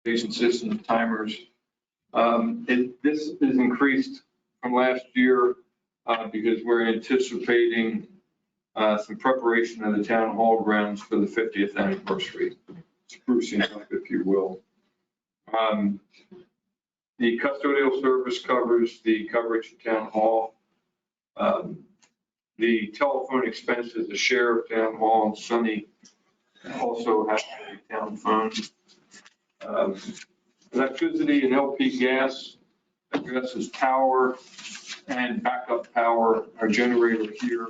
transportation system timers. This is increased from last year because we're anticipating some preparation of the town hall grounds for the 50th anniversary, sprucing up, if you will. The custodial service covers the coverage of town hall. The telephone expenses, the share of town hall, and Sunny also has a town phone. Electricity and LP gas addresses power and backup power. Our generator here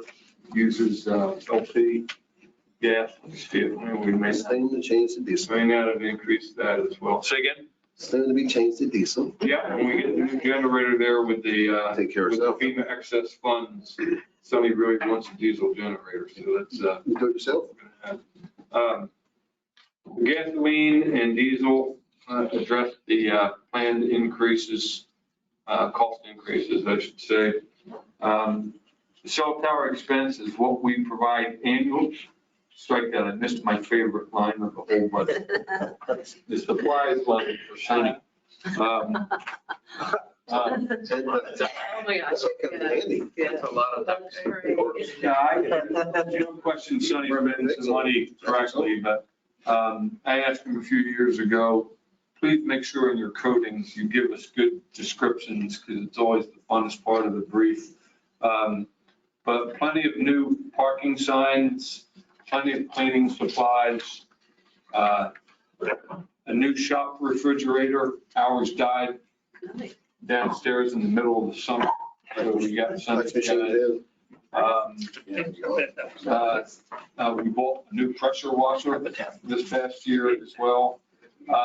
uses LP gas. We may Same to change to diesel. not have increased that as well. Say again? Same to be changed to diesel. Yeah, and we get the new generator there with the Take care of with the yourself. FEMA excess funds. Somebody really wants a diesel generator, so that's You do it yourself? gasoline and diesel address the planned increases, cost increases, I should say. The cell tower expense is what we provide annually. Strike that, I missed my favorite line of the whole budget. The supplies line for Sunny. Oh my gosh. That's what comes in handy. That's a lot of duct tape. Yeah, I don't question Sonny spending some money correctly, but I asked him a few years ago, please make sure in your codings you give us good descriptions because it's always the funnest part of the brief. But plenty of new parking signs, plenty of cleaning supplies, a new shop refrigerator. Ours died downstairs in the middle of the summer. So we got Nice something. machine to We bought a new pressure washer this past year as well.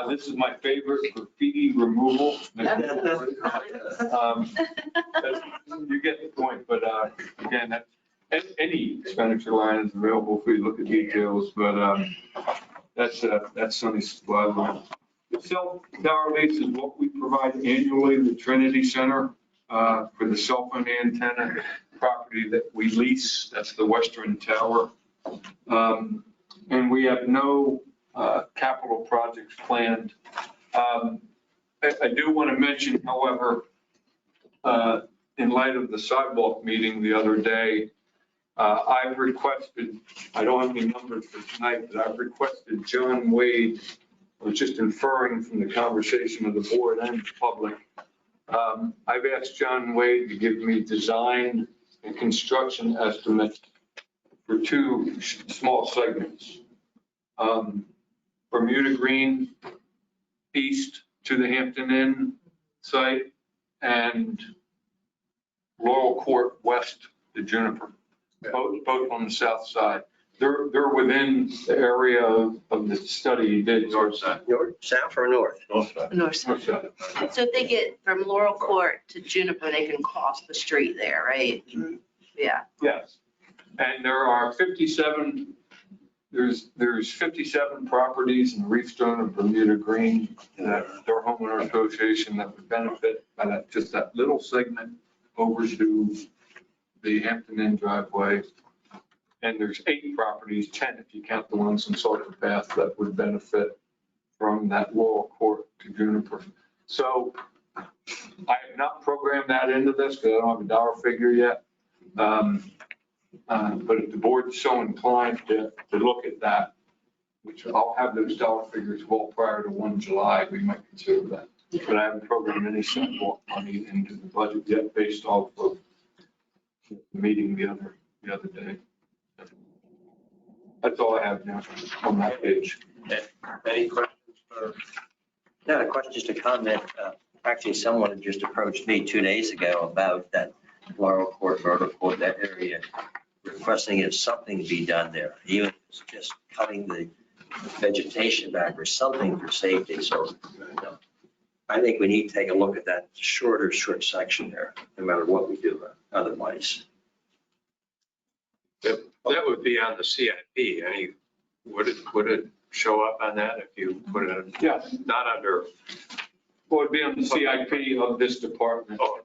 This is my favorite, graffiti removal. You get the point, but again, any expenditure line is available if we look at details, but that's Sunny's supply line. The cell tower lease is what we provide annually to the Trinity Center for the cell phone antenna property that we lease. That's the Western Tower. And we have no capital projects planned. I do want to mention, however, in light of the sidewalk meeting the other day, I've requested, I don't have any numbers for tonight, but I've requested John Wade, I was just inferring from the conversation of the board and the public. I've asked John Wade to give me design and construction estimates for two small segments. Bermuda Green east to the Hampton Inn site and Laurel Court west to Juniper, both on the south side. They're within the area of the study you did. North side. North, south or north? North side. North North side. side. So if they get from Laurel Court to Juniper, they can cross the street there, right? Yeah. Yes. And there are 57, there's 57 properties in Reefstone and Bermuda Green that their homeowner association that would benefit by that, just that little segment over to the Hampton Inn driveway. And there's 8 properties, 10 if you count the ones in Salter Path that would benefit from that Laurel Court to Juniper. So I have not programmed that into this because I don't have a dollar figure yet. But if the board is so inclined to look at that, which I'll have those dollar figures well prior to 1 July, we might consider that. But I haven't programmed any sidewalk money into the budget yet based off of the meeting the other day. That's all I have now on that page. Any questions for? No, a question, just a comment. Actually, someone had just approached me 2 days ago about that Laurel Court, Myrtle Court, that area, requesting if something be done there, even if it's just cutting the vegetation back or something for safety. So I think we need to take a look at that short section there, no matter what we do otherwise. That would be on the CIP. Would it show up on that if you put it, Yeah, not under? well, it'd be on the CIP of this department. Oh,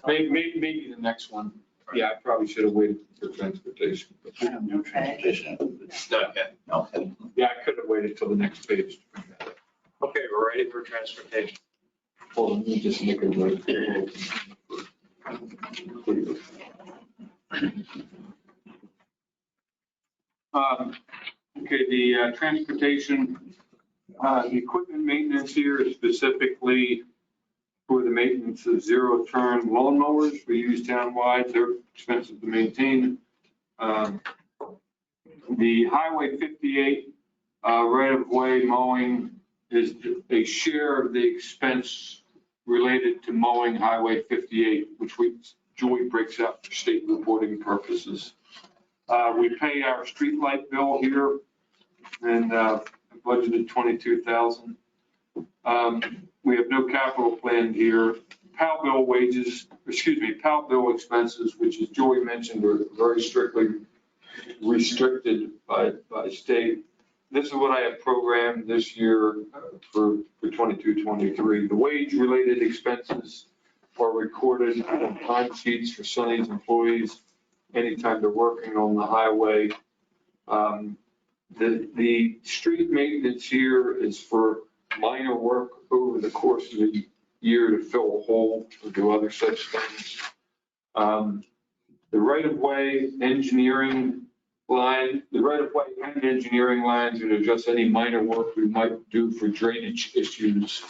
Maybe the next one. Yeah, I probably should have waited for transportation. Not yet. Yeah, I could have waited till the next page. to bring that we're ready for transportation. Hold on, let me just make a note. Okay, the transportation, the equipment maintenance here is specifically for the maintenance of zero-turn lawnmowers we use townwide. They're expensive to maintain. The Highway 58 right-of-way mowing is a share of the expense related to mowing Highway 58, which Joy breaks out for state reporting purposes. We pay our street light bill here and budgeted 22,000. We have no capital planned here. PAL bill wages, PAL bill expenses, which as Joy mentioned, are very strictly restricted by state. This is what I have programmed this year for 22-23. The wage-related expenses are recorded on time sheets for Sunny's employees anytime they're working on the highway. The street maintenance here is for minor work over the course of the year to fill a hole or do other such things. The right-of-way engineering line, the right-of-way and engineering lines are just any minor work we might do for drainage issues,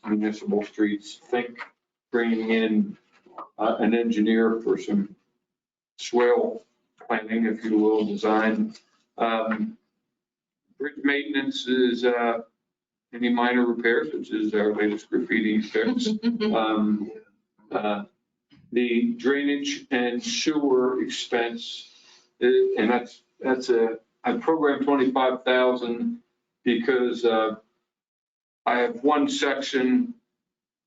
municipal streets. Think bringing in an engineer for some swale planning, if you will, design. Bridge maintenance is any minor repairs, which is our latest graffiti fix. The drainage and sewer expense, and I programmed 25,000 because I have one section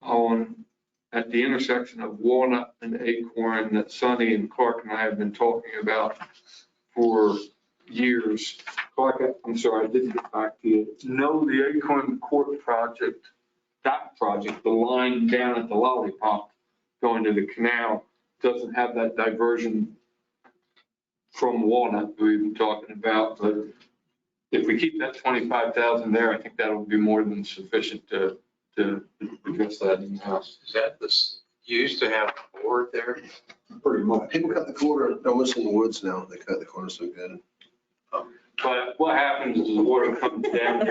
at the intersection of Walnut and Acorn that Sonny and Clark and I have been talking about for years. Clark, I'm sorry, I didn't get back to you. No, the Acorn Court project, that project, the line down at the Lollipop going to the canal doesn't have that diversion from Walnut we've been talking about. But if we keep that 25,000 there, I think that'll be more than sufficient to address that in the house. Is that this, you used to have a board there? Pretty much. People cut the corner, almost in the woods now. They cut the corner so good. But what happens is the water comes down.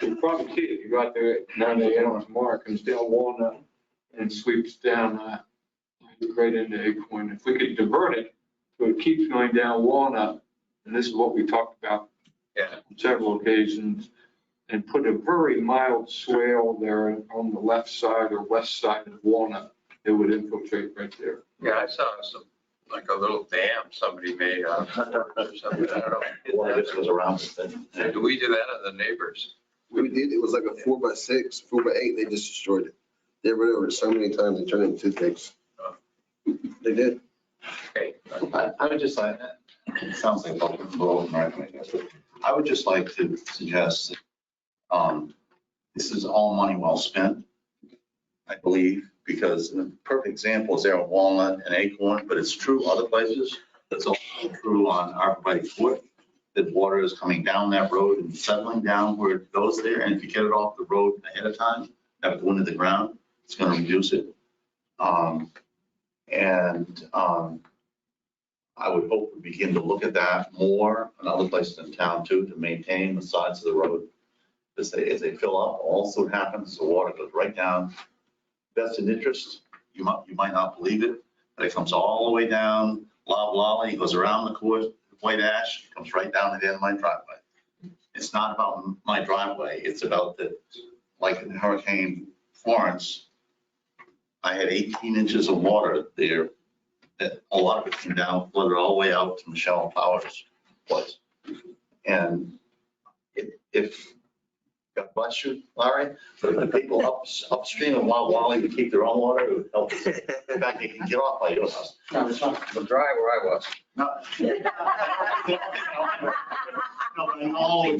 You probably see it. You go out there at 9 a.m. tomorrow, it comes down Walnut and sweeps down right into Acorn. If we could divert it so it keeps going down Walnut, and this is what we talked about on several occasions, and put a very mild swale there on the left side or west side of Walnut, it would infiltrate right there. Yeah, I saw some, like a little dam somebody made out of it or something, I don't know. Well, this was around. Do we do that on the neighbors? We did, it was like a 4x6, 4x8, they just destroyed it. They ran over it so many times, they turned it into toothpicks. They did. Okay. I would just like, it sounds like a little recommendation. I would just like to suggest that this is all money well spent, I believe, because the perfect example is there at Walnut and Acorn, but it's true other places. It's also true on Arborvitae Court, that water is coming down that road and settling down where it goes there. And if you get it off the road ahead of time, have it go into the ground, it's going to reduce it. I would hope we begin to look at that more in other places in town too, to maintain the sides of the road. As they fill up, also what happens, the water goes right down. That's an interest. You might not believe it, but it comes all the way down Loblolly, goes around the court, White Ash, comes right down to the end of my driveway. It's not about my driveway. It's about that, like in Hurricane Florence, I had 18 inches of water there. That a lot of it came down, flooded all the way out to Michelle Powers' place. And if, God bless you, Larry, but the people upstream of Mount Wally to keep their own water, it would help. In fact, you can get off by your house. No, it's not the dry where I was. No. No, but I know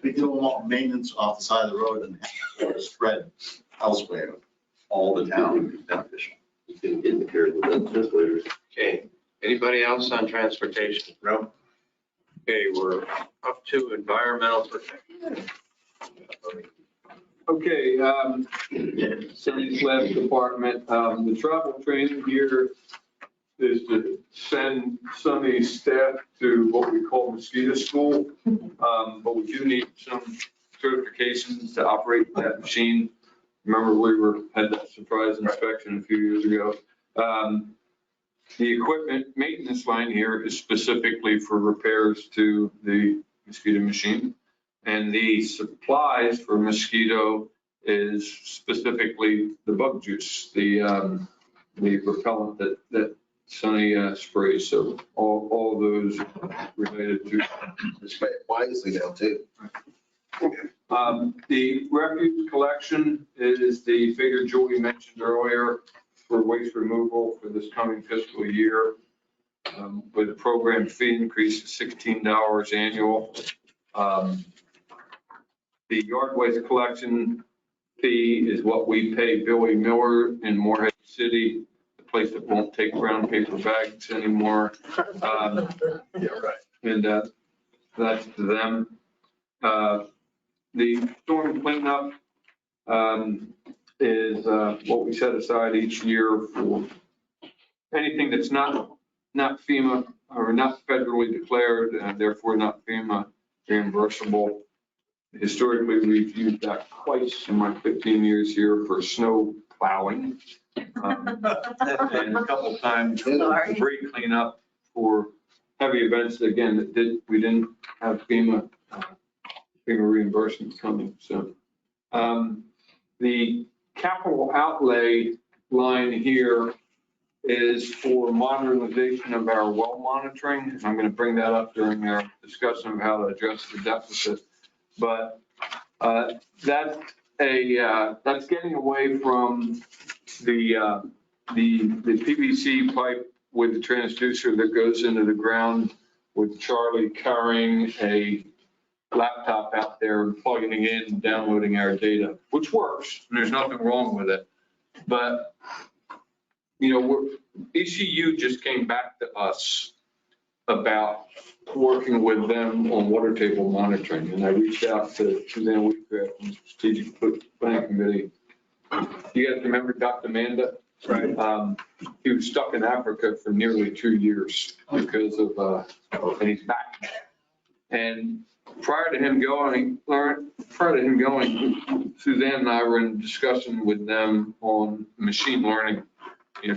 we do a lot of maintenance off the side of the road and have it spread elsewhere. All the town would be beneficial. Okay, anybody else on transportation? No? Okay, we're up to environmental protection. Okay, Sunny's last department, the travel training here is to send Sunny's staff to what we call mosquito school. But we do need some certifications to operate that machine. Remember, had that surprise inspection a few years ago. The equipment maintenance line here is specifically for repairs to the mosquito machine. And the supplies for mosquito is specifically the bug juice, the repellent that Sunny sprays. So all those related to. Spray it wisely now too. The refuse collection is the figure Julie mentioned earlier for waste removal for this coming fiscal year. With a program fee increase of $16 annual. The yard waste collection fee is what we pay Billy Miller in Morehead City, the place that won't take brown paper bags anymore. Yeah, right. And that's to them. The storm cleanup is what we set aside each year for anything that's not FEMA or not federally declared, and therefore not FEMA reimbursable. Historically, we've used that twice in my 15 years here for snow plowing. And a couple times for Sorry. debris cleanup for heavy events, again, we didn't have FEMA reimbursement coming. So the capital outlay line here is for modernization of our well monitoring. I'm going to bring that up during our discussion of how to address the deficit. But that's getting away from the PVC pipe with the transducer that goes into the ground with Charlie carrying a laptop out there and plugging it in and downloading our data, which works. And there's nothing wrong with it. But, ECU just came back to us about working with them on water table monitoring. And I reached out to Suzanne Wheatcraft from the Strategic Planning Committee. You guys remember Dr. Manda? Right. He was stuck in Africa for nearly 2 years because of, and he's back. And prior to him going, Suzanne and I were in discussion with them on machine learning,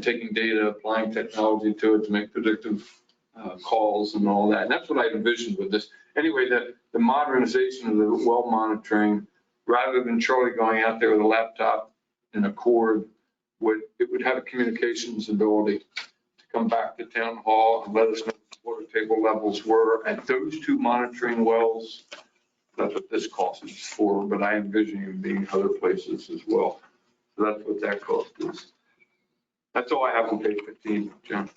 taking data, applying technology to it to make predictive calls and all that. And that's what I envisioned with this. Anyway, the modernization of the well monitoring, rather than Charlie going out there with a laptop and a cord, it would have a communications ability to come back to town hall and let us know what water table levels were at those two monitoring wells. That's what this cost is for, but I envision it being other places as well. So that's what that cost is. That's all I have on page 15, John.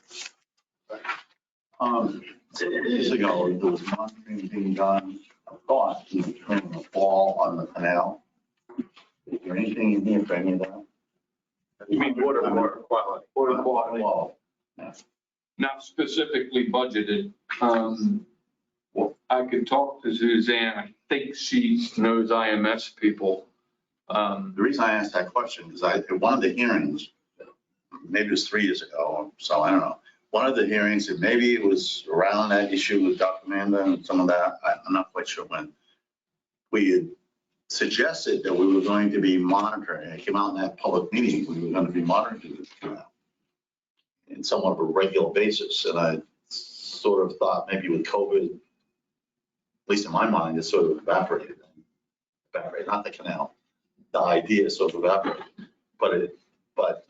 Years ago, there was monitoring being done, I thought, during the fall on the canal. Is there anything in here for any of that? You mean water quality? Water quality. Well, Not specifically budgeted. Well, I could talk to Suzanne. I think she knows IMS people. the reason I asked that question is at one of the hearings, maybe it was 3 years ago, so I don't know. One of the hearings, and maybe it was around that issue with Dr. Manda and some of that, I'm not quite sure when, we had suggested that we were going to be monitoring, it came out in that public meeting, we were going to be monitoring it in somewhat of a regular basis. And I sort of thought maybe with COVID, at least in my mind, it sort of evaporated, not the canal. The idea sort of evaporated, but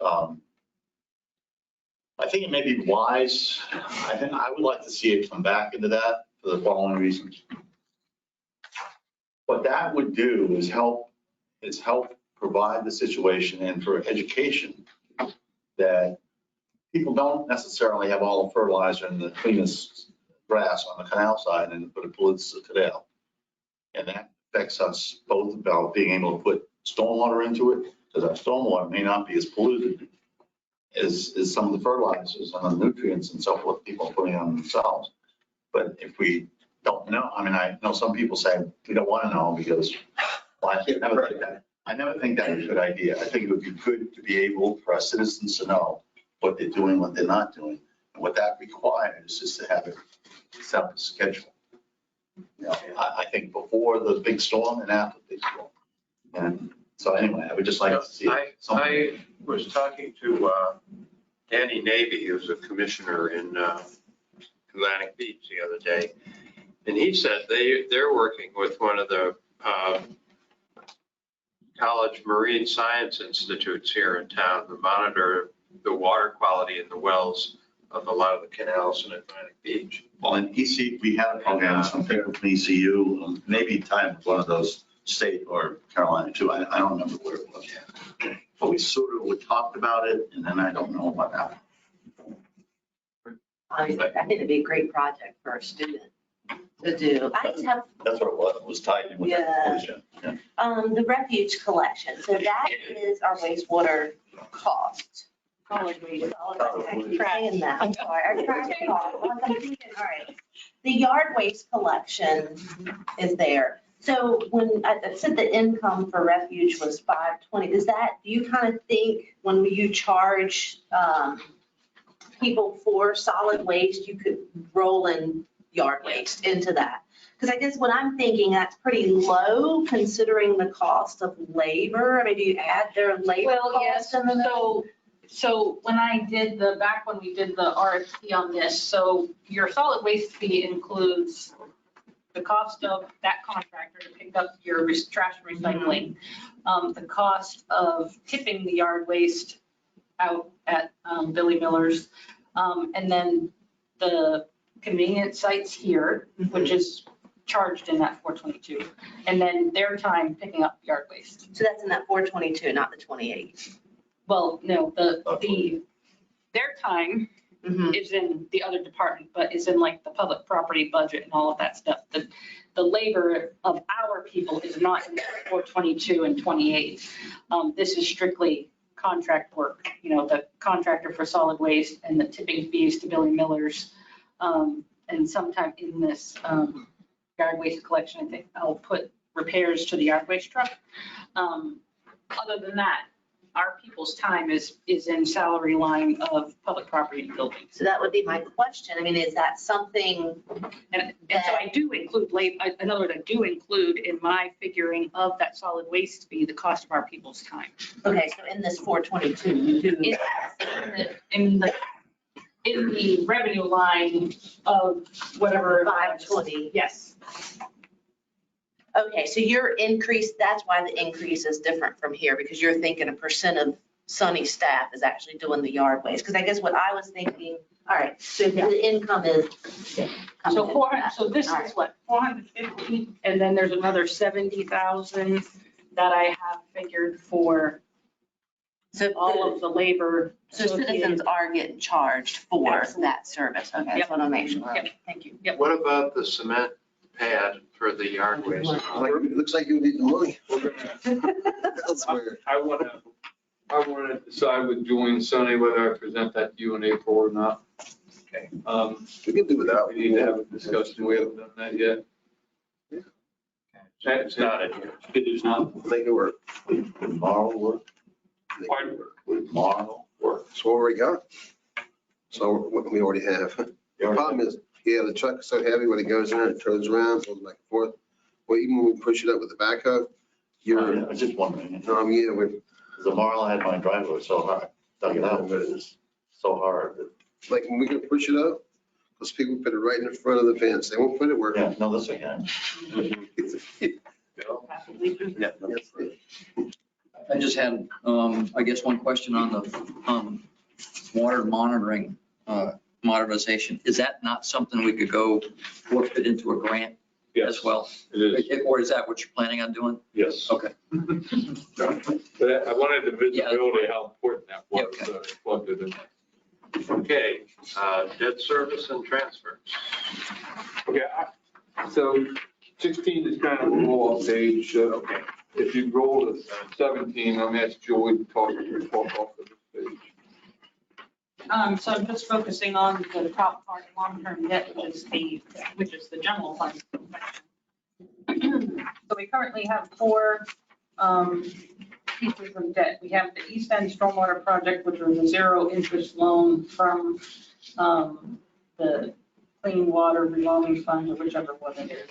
I think it may be wise. I would like to see it come back into that for the following reasons. What that would do is help provide the situation and for education that people don't necessarily have all the fertilizer and the cleanest grass on the canal side, but it pollutes the canal. And that affects us both about being able to put stormwater into it, because our stormwater may not be as polluted as some of the fertilizers and the nutrients and so forth people are putting on themselves. But if we don't know. I mean, I know some people say, we don't want to know because, well, I never think that's a good idea. I think it would be good to be able for our citizens to know what they're doing, what they're not doing. And what that requires is to have a separate schedule. You know, I think before the big storm and after the big storm. And so anyway, I would just like to see. something. I was talking to Danny Navy, who's a commissioner in Atlantic Beach the other day. And he said they're working with one of the college marine science institutes here in town to monitor the water quality in the wells of a lot of the canals in Atlantic Beach. Well, in EC, we had a program, something from ECU, maybe timed with one of those state or Carolina too. I don't remember where it was. But we sort of talked about it and then I don't know what happened. I think it'd be a great project for a student to do. I just have That's what it was. It was tied in with Yeah. that conclusion. Yeah. the refuge collection. So that is our wastewater cost. Solid waste. I'm saying that. I'm sorry. Our trash cost. All right. The yard waste collection is there. So when I said the income for refuge was 520, do you kind of think when you charge people for solid waste, you could roll in yard waste into that? Because I guess what I'm thinking, that's pretty low considering the cost of labor. I mean, do you add their labor Well, yes, cost in the? so when I did back when we did the RFP on this, so your solid waste fee includes the cost of that contractor to pick up your trash recycling, the cost of tipping the yard waste out at Billy Miller's, and then the convenience sites here, which is charged in that 422, and then their time picking up yard waste. So that's in that 422, not the 28. Well, no, their time Mhm. is in the other department, but is in like the public property budget and all of that stuff. The labor of our people is not in 422 and 28. This is strictly contract work, the contractor for solid waste and the tipping fees to Billy Miller's. And sometime in this yard waste collection, I think I'll put repairs to the yard waste truck. Other than that, our people's time is in salary line of public property and buildings. So that would be my question. I mean, is that something? And so I do include in other words, I do include in my figuring of that solid waste fee, the cost of our people's time. Okay, so in this 422, you do. In the revenue line of whatever. 520. Yes. Okay, so your increase, that's why the increase is different from here, because you're thinking a percent of Sunny staff is actually doing the yard waste. Because I guess what I was thinking, all right, so the income is. So this is what, 450, and then there's another 70,000 that I have figured for So all of the labor. So citizens are getting charged for that service. Okay, I just want to make sure. Yep. Thank you. What about the cement pad for the yard waste? It looks like you need the money We're gonna- elsewhere. I want to decide with Julie and Sonny whether I present that to you in April or not. Okay. We can do without. We need to have a discussion. We haven't done that yet. It's not in here. It is not. Make it work. Would Marl work? Pardon? Would Marl work? That's what we already got. So what we already have. The problem is, the truck is so heavy when it goes in, it turns around, goes back and forth. Well, even when we push it up with the backhoe, I was just wondering. yeah, we, The Marl had my driveway so hard, dug it out, but it's so hard. like, when we can push it up, those people put it right in front of the fence. They won't put it where. Yeah, no, this again. I just had, I guess, one question on the water monitoring modernization. Is that not something we could go work it into a grant as well? It is, Or is that what you're planning on doing? yes. Okay. But I wanted the visibility, how important that was, Yeah, so I plugged it in. Okay, debt service and transfers. Okay, so 16 is kind of a roll-off page. Okay, if you roll to 17, I'm going to ask Joey to talk off of this page. So I'm just focusing on the top part, long-term debt, which is the general fund. So we currently have four pieces of debt. We have the East End Stormwater Project, which was a zero interest loan from the Clean Water Revolving Fund, or whichever one it is.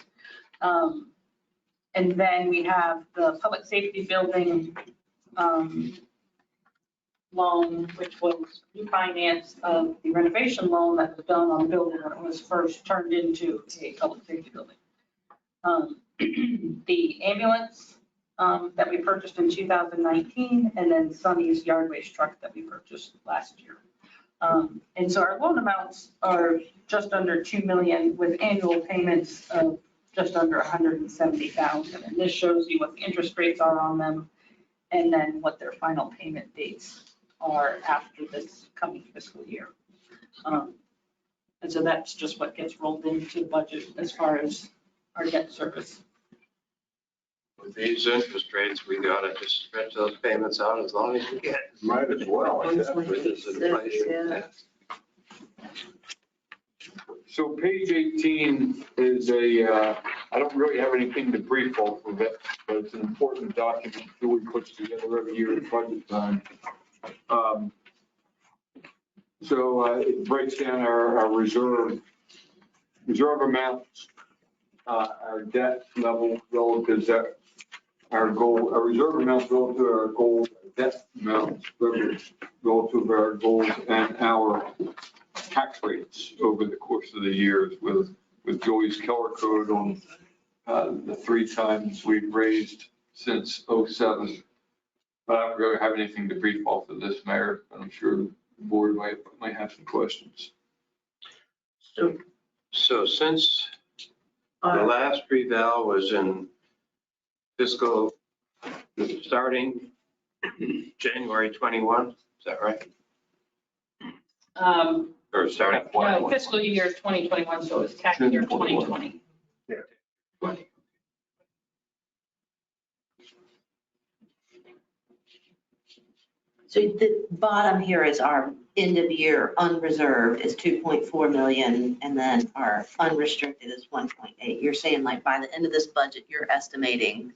And then we have the Public Safety Building loan, which was refinance of the renovation loan that was done on the building when it was first turned into a public safety building. The ambulance that we purchased in 2019, and then Sunny's yard waste truck that we purchased last year. And so our loan amounts are just under 2 million with annual payments of just under 170,000. And this shows you what the interest rates are on them and then what their final payment dates are after this coming fiscal year. And so that's just what gets rolled into the budget as far as our debt service. With these interest rates, we gotta just stretch those payments out as long as we can. Might as well. I guess, with this inflation. Yeah. So page 18 is I don't really have anything to brief off of it, but it's an important document that we put together every year at budget time. So it breaks down our reserve amounts, our debt level relative to our goal, our reserve amounts relative to our goals, debt amounts relative to our goals, and our tax rates over the course of the years with Joey's color code on the 3 times we've raised since '07. But I don't really have anything to brief off of this, Mayor, but I'm sure the board might have some questions. So since the last reval was in fiscal starting January 21, is that right? Or starting? No, fiscal year 2021, so it's tax year 2020. So the bottom here is our end of year unreserved is 2.4 million, and then our unrestricted is 1.8. You're saying like by the end of this budget, you're estimating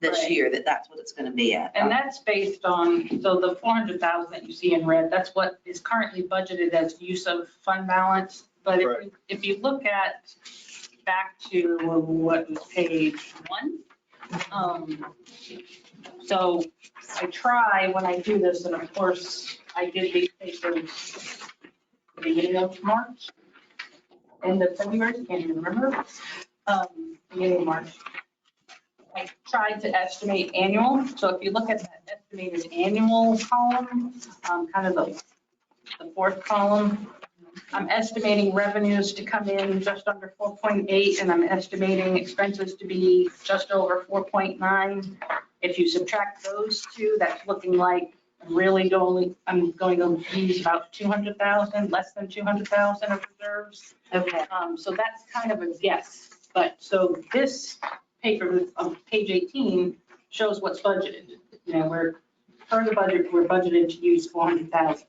this Right. year that that's what it's going to be at. And that's based on, so the 400,000 that you see in red, that's what is currently budgeted as use of fund balance. But if you look at back to what was page 1, so I try when I do this, and of course, I did these papers beginning of March, end of February, can't even remember, beginning of March. I tried to estimate annual, so if you look at that estimated annual column, kind of the fourth column, I'm estimating revenues to come in just under 4.8, and I'm estimating expenses to be just over 4.9. If you subtract those two, that's looking like I'm going to use about 200,000, less than 200,000 of reserves. Okay. So that's kind of a guess. But so this paper on page 18 shows what's budgeted. You know, per the budget, we're budgeted to use 400,000.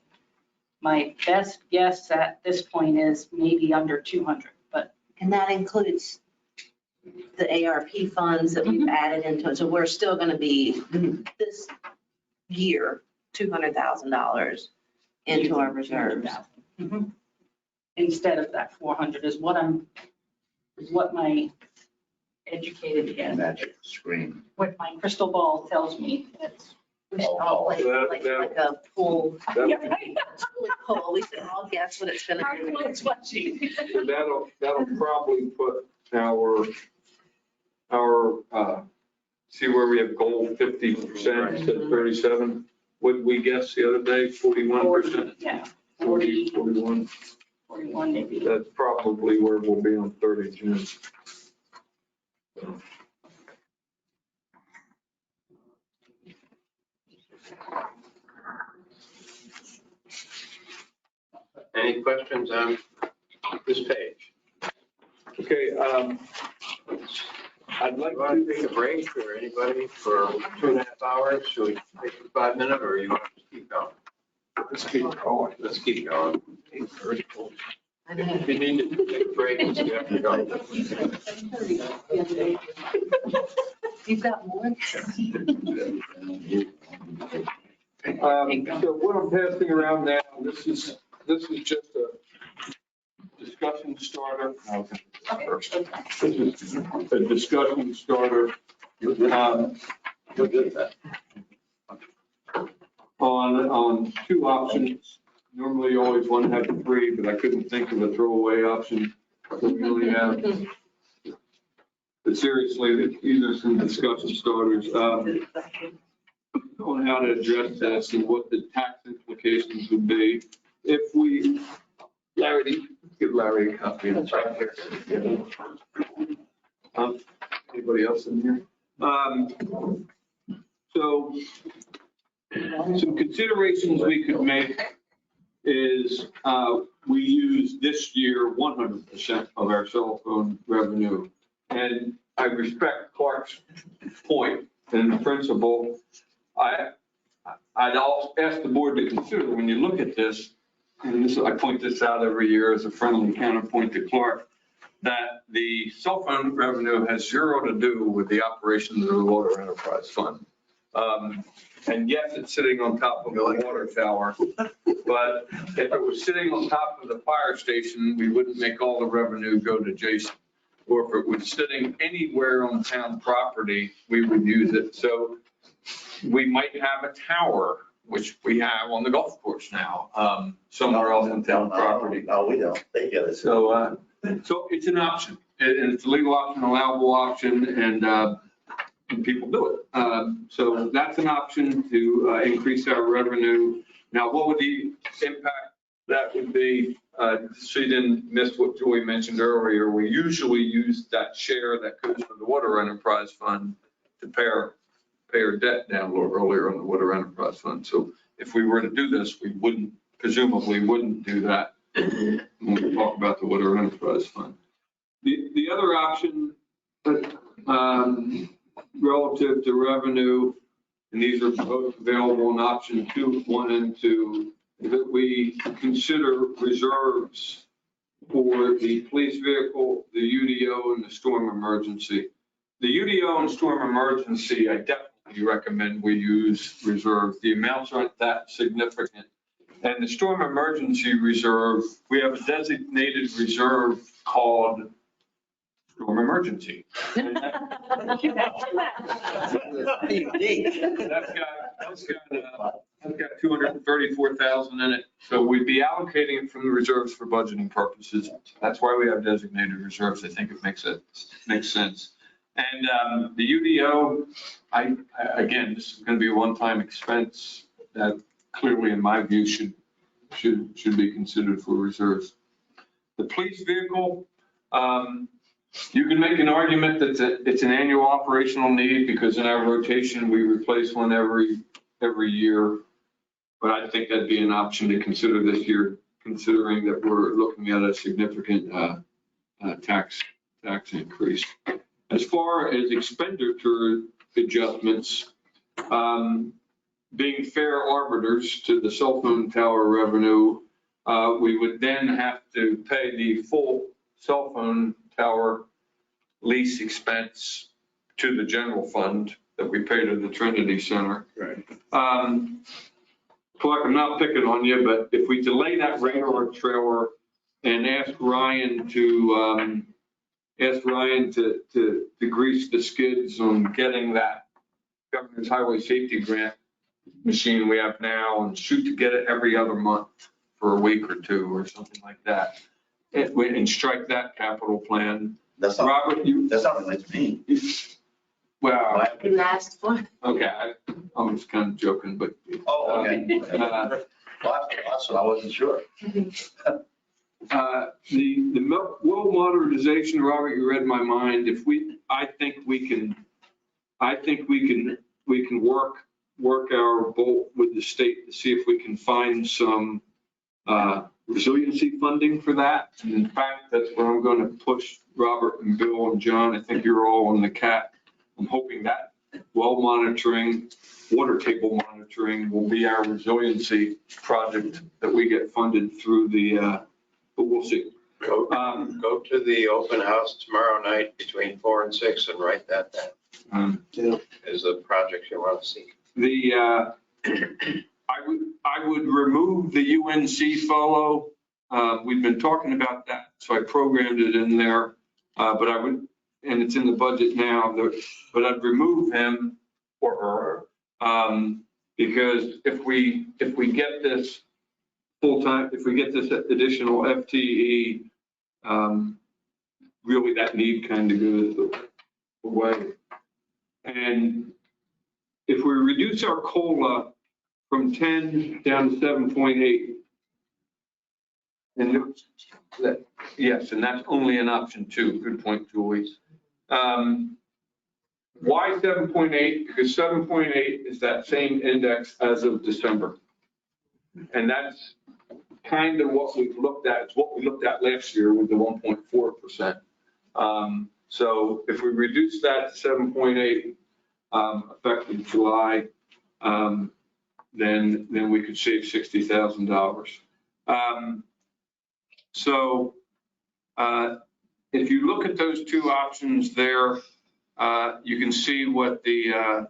My best guess at this point is maybe under 200, but. And that includes the ARP funds that we've added into it. So we're still going to be this year, $200,000 into our reserves. Instead of that 400 is what my educated guess, Magic screen. what my crystal ball tells me. We should all like a pool. That'll We should all guess what it's going to be. that'll probably put our, see where we have goal 50% instead of 37. What did we guess the other day? 41%? Yeah, 41. 41 maybe. That's probably where we'll be on 30 June. Any questions on this page? Okay, I'd like You want to to take a break for anybody for 2.5 hours? Should we take a 5 minute or you want to keep going? Let's keep going. Let's keep going. If you need to take a break, you have to go. You've got more? So what I'm passing around now, this is just a discussion starter. First. This is a discussion starter. On two options. Normally you always want to have three, but I couldn't think of a throwaway option. So we only have. But seriously, these are some discussion starters on how to address this and what the tax implications would be if we, Larry, give Larry a copy of this right here. Anybody else in here? So some considerations we could make is we use this year 100% of our cell phone revenue. And I respect Clark's point and principle. I'd also ask the board to consider when you look at this, and this, I point this out every year as a friendly counterpoint to Clark, that the cell phone revenue has zero to do with the operations of the water enterprise fund. And yes, it's sitting on top of the water tower, but if it was sitting on top of the fire station, we wouldn't make all the revenue go to Jason. Or if it was sitting anywhere on town property, we would use it. So we might have a tower, which we have on the golf course now, somewhere else on town property. No, we don't. They get it. So it's an option, and it's a legal option, allowable option, and people do it. So that's an option to increase our revenue. Now, what would the impact that would be? So you didn't miss what Joey mentioned earlier. We usually use that share that goes to the water enterprise fund to pay our debt down a little earlier on the water enterprise fund. So if we were to do this, we presumably wouldn't do that when we talk about the water enterprise fund. The other option relative to revenue, and these are both available in option 1 and 2, that we consider reserves for the police vehicle, the UDO, and the storm emergency. The UDO and storm emergency, I definitely recommend we use reserve. The amounts aren't that significant. And the storm emergency reserve, we have a designated reserve called storm emergency. And that's got 234,000 in it. So we'd be allocating it from the reserves for budgeting purposes. That's why we have designated reserves. I think it makes sense. And the UDO, again, this is going to be a one-time expense that clearly, in my view, should be considered for reserves. The police vehicle, you can make an argument that it's an annual operational need because in our rotation, we replace one every year. But I think that'd be an option to consider this year, considering that we're looking at a significant tax increase. As far as expenditure adjustments, being fair arbiters to the cell phone tower revenue, we would then have to pay the full cell phone tower lease expense to the general fund that we pay to the Trinity Center. Right. Clark, I'm not picking on you, but if we delay that radar trailer and ask Ryan to grease the skids on getting that Governor's Highway Safety Grant machine we have now and shoot to get it every other month for a week or two or something like that, and strike that capital plan. That's not, Robert, that's not related to me. well, You asked for. okay, I'm just kind of joking, but. Oh, okay. That's what I wasn't sure. The well modernization, Robert, you read my mind. I think we can work our bolt with the state to see if we can find some resiliency funding for that. And in fact, that's where I'm going to push Robert and Bill and John. I think you're all on the CAT. I'm hoping that well monitoring water table monitoring will be our resiliency project that we get funded through the, but we'll see. Go to the open house tomorrow night between 4 and 6 and write that down as the project you want to see. I would remove the UNC fellow. We've been talking about that, so I programmed it in there. But I would, and it's in the budget now, but I'd remove him or her. Because if we get this full-time, if we get this additional FTE, really that need kind of goes away. And if we reduce our COLA from 10 down to 7.8, and yes, and that's only an option 2. Good point, Julie. Why 7.8? Because 7.8 is that same index as of December. And that's kind of what we've looked at. It's what we looked at last year with the 1.4%. So if we reduce that to 7.8 effective July, then we could save $60,000. So if you look at those two options there, you can see what the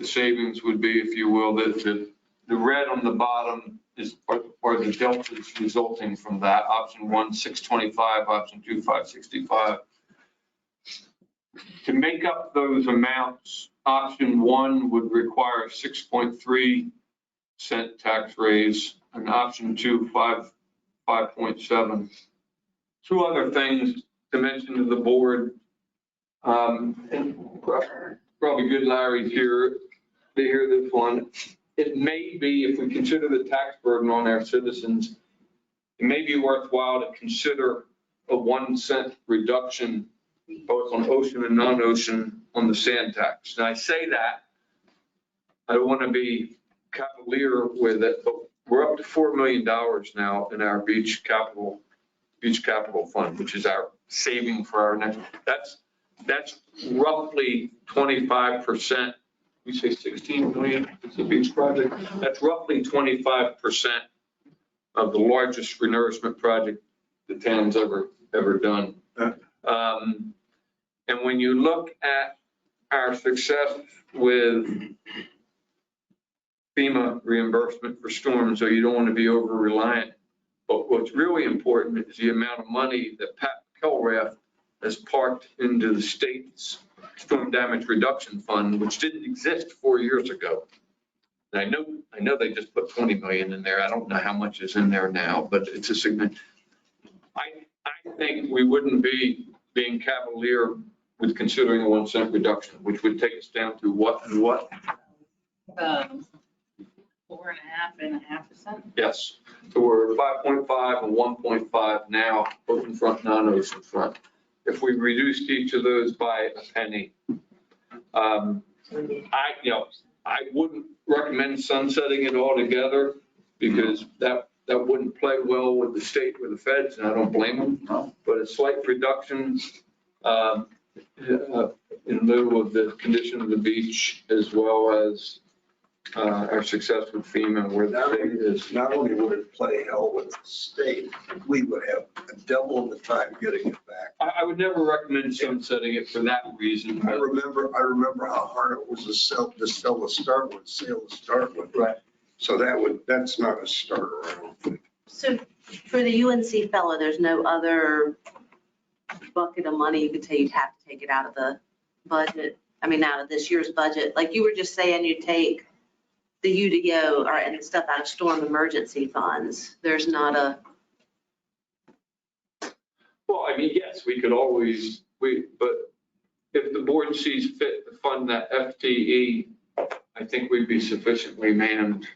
savings would be, if you will. The red on the bottom are the deltas resulting from that. Option 1, 625, option 2, 565. To make up those amounts, option 1 would require a 6.3 cent tax raise, and option 2, 5.7. Two other things to mention to the board. And probably good Larry's here to hear this one. It may be, if we consider the tax burden on our citizens, it may be worthwhile to consider a 1 cent reduction both on ocean and non-ocean on the sand tax. And I say that, I don't want to be cavalier with it, but we're up to $4 million now in our beach capital fund, which is our saving for our next. That's roughly 25%. We say 16 million. It's a beach project. That's roughly 25% of the largest renourishment project the town's ever done. And when you look at our success with FEMA reimbursement for storms, so you don't want to be over reliant. But what's really important is the amount of money that Pat McElrath has parked into the state's storm damage reduction fund, which didn't exist 4 years ago. And I know they just put 20 million in there. I don't know how much is in there now, but it's a significant. I think we wouldn't be being cavalier with considering a 1 cent reduction, which would take us down to what and what? 4.5%. Yes. So we're at 5.5 and 1.5 now, ocean front, non-ocean front. If we reduced each of those by a penny, I wouldn't recommend sunsetting it altogether because that wouldn't play well with the state, with the feds, and I don't blame them. But a slight reduction in lieu of the condition of the beach, as well as our success with FEMA, where the state is. Not only would it play hell with the state, we would have double the time getting it back. I would never recommend sunsetting it for that reason. I remember how hard it was to sell the sale to start with. Right. So that's not a starter, I don't think. So for the UNC fellow, there's no other bucket of money you could say you'd have to take it out of the budget? I mean, out of this year's budget? Like you were just saying, you take the UDO and the stuff out of storm emergency funds. There's not a. Well, I mean, yes, we could always, but if the board sees fit to fund that FTE, I think we'd be sufficiently manned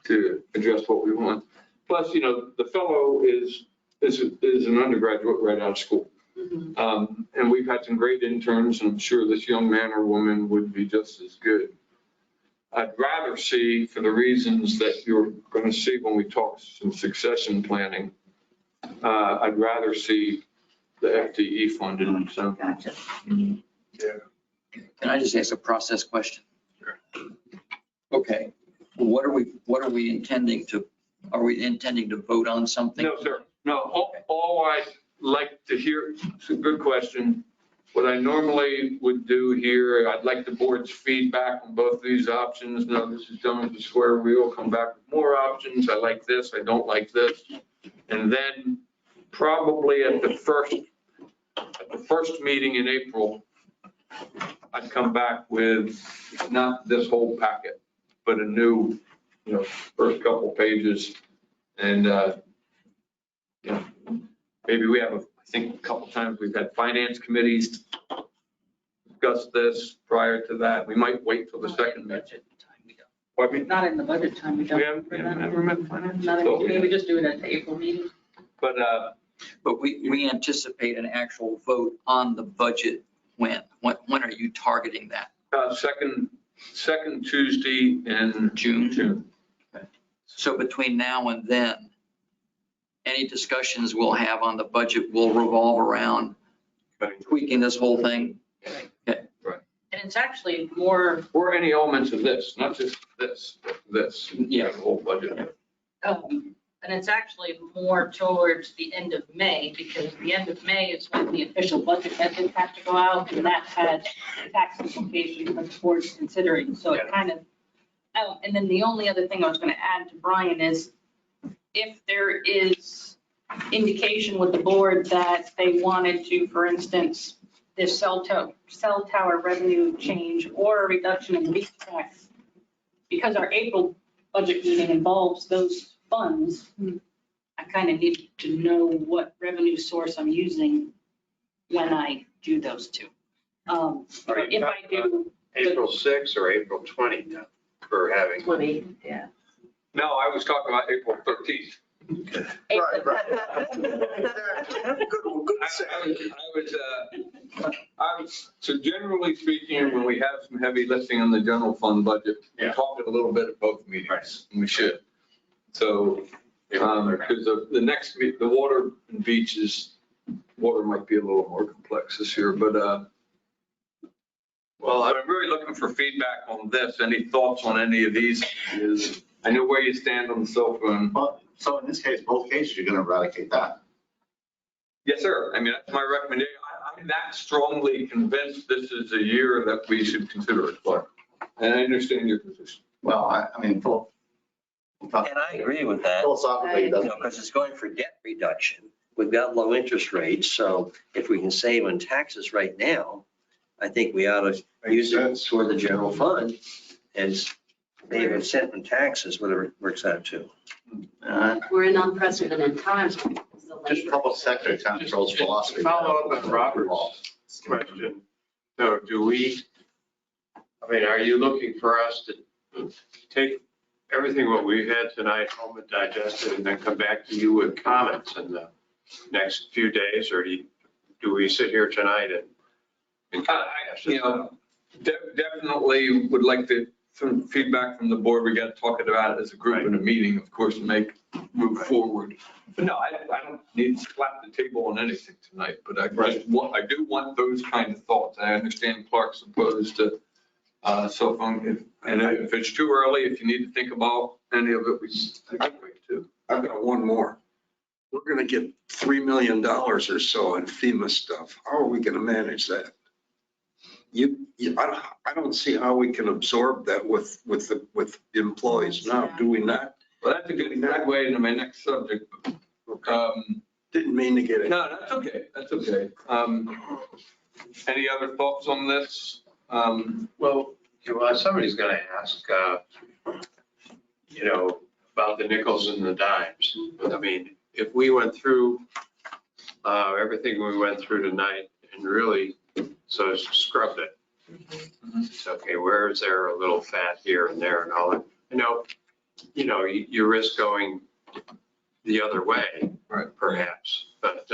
to address what we want. Plus, the fellow is an undergraduate right out of school. Mm-hmm. And we've had some great interns, and I'm sure this young man or woman would be just as good. I'd rather see, for the reasons that you're going to see when we talk some succession planning, I'd rather see the FTE funded. So. Gotcha. Can I just ask a process question? Sure. Okay, what are we intending to, are we intending to vote on something? No, sir. No, all I'd like to hear, it's a good question. What I normally would do here, I'd like the board's feedback on both these options. No, this is done with the square wheel, come back with more options. I like this, I don't like this. And then probably at the first meeting in April, I'd come back with not this whole packet, but a new, first couple pages. And, maybe we have, I think a couple times we've had finance committees discuss this prior to that. We might wait till the second meeting. Budget time we don't. Pardon me? Not in the budget time, we We don't. haven't ever met finance. Not in, So, maybe we just do it at the April meeting. But, But we anticipate an actual vote on the budget when? When are you targeting that? second Tuesday in June. So between now and then, any discussions we'll have on the budget will revolve around tweaking this whole thing? And it's actually more, Or any elements of this, not just this, but this. Yeah. The whole budget. and it's actually more towards the end of May, because the end of May is when the official budget methods have to go out, and that had tax implications that the board's considering, so it kind of, and then the only other thing I was going to add to Brian is, if there is indication with the board that they wanted to, for instance, this cell tower revenue change or a reduction in lease tax, because our April budget meeting involves those funds, I kind of need to know what revenue source I'm using when I do those two. If I do. April 6th or April 20th for having. 20, yeah. No, I was talking about April 13th. So generally speaking, when we have some heavy lifting on the general fund budget, we talked a little bit at both meetings, and we should. So, because the next, the water and beaches, water might be a little more complex this year, but, well, I'm really looking for feedback on this. Any thoughts on any of these? I know where you stand on the cell phone. But, so in this case, both cases, you're gonna eradicate that. Yes, sir. I mean, that's my recommendation. I'm that strongly convinced this is a year that we should consider it, Clark. And I understand your position. Well, I mean, And I agree with that, philosophically, it doesn't. because it's going for debt reduction. We've got low interest rates, so if we can save on taxes right now, I think we ought to use it toward the general fund and save a cent in taxes, whatever it works out to. We're in unprecedented times. Just public sector kind of controls philosophy. Follow up on Robert's question. So do we, I mean, are you looking for us to take everything what we've had tonight home and digest it and then come back to you with comments in the next few days? Or do we sit here tonight and Definitely would like some feedback from the board. We got to talk it about as a group in a meeting, of course, and move forward. But no, I don't need to slap the table on anything tonight, but I do want those kind of thoughts. I understand Clark's opposed to cell phone. And if it's too early, if you need to think about any of it, we can wait too. I've got one more. We're gonna get $3 million or so in FEMA stuff. How are we gonna manage that? I don't see how we can absorb that with employees now, do we not? Well, that's a good segue into my next subject. Didn't mean to get it. No, that's okay. That's okay. Any other thoughts on this? well, somebody's going to ask, about the nickels and the dimes. I mean, if we went through everything we went through tonight and really so scrubbed it, it's okay, where is there a little fat here and there and all that? You risk going the other way, perhaps. But,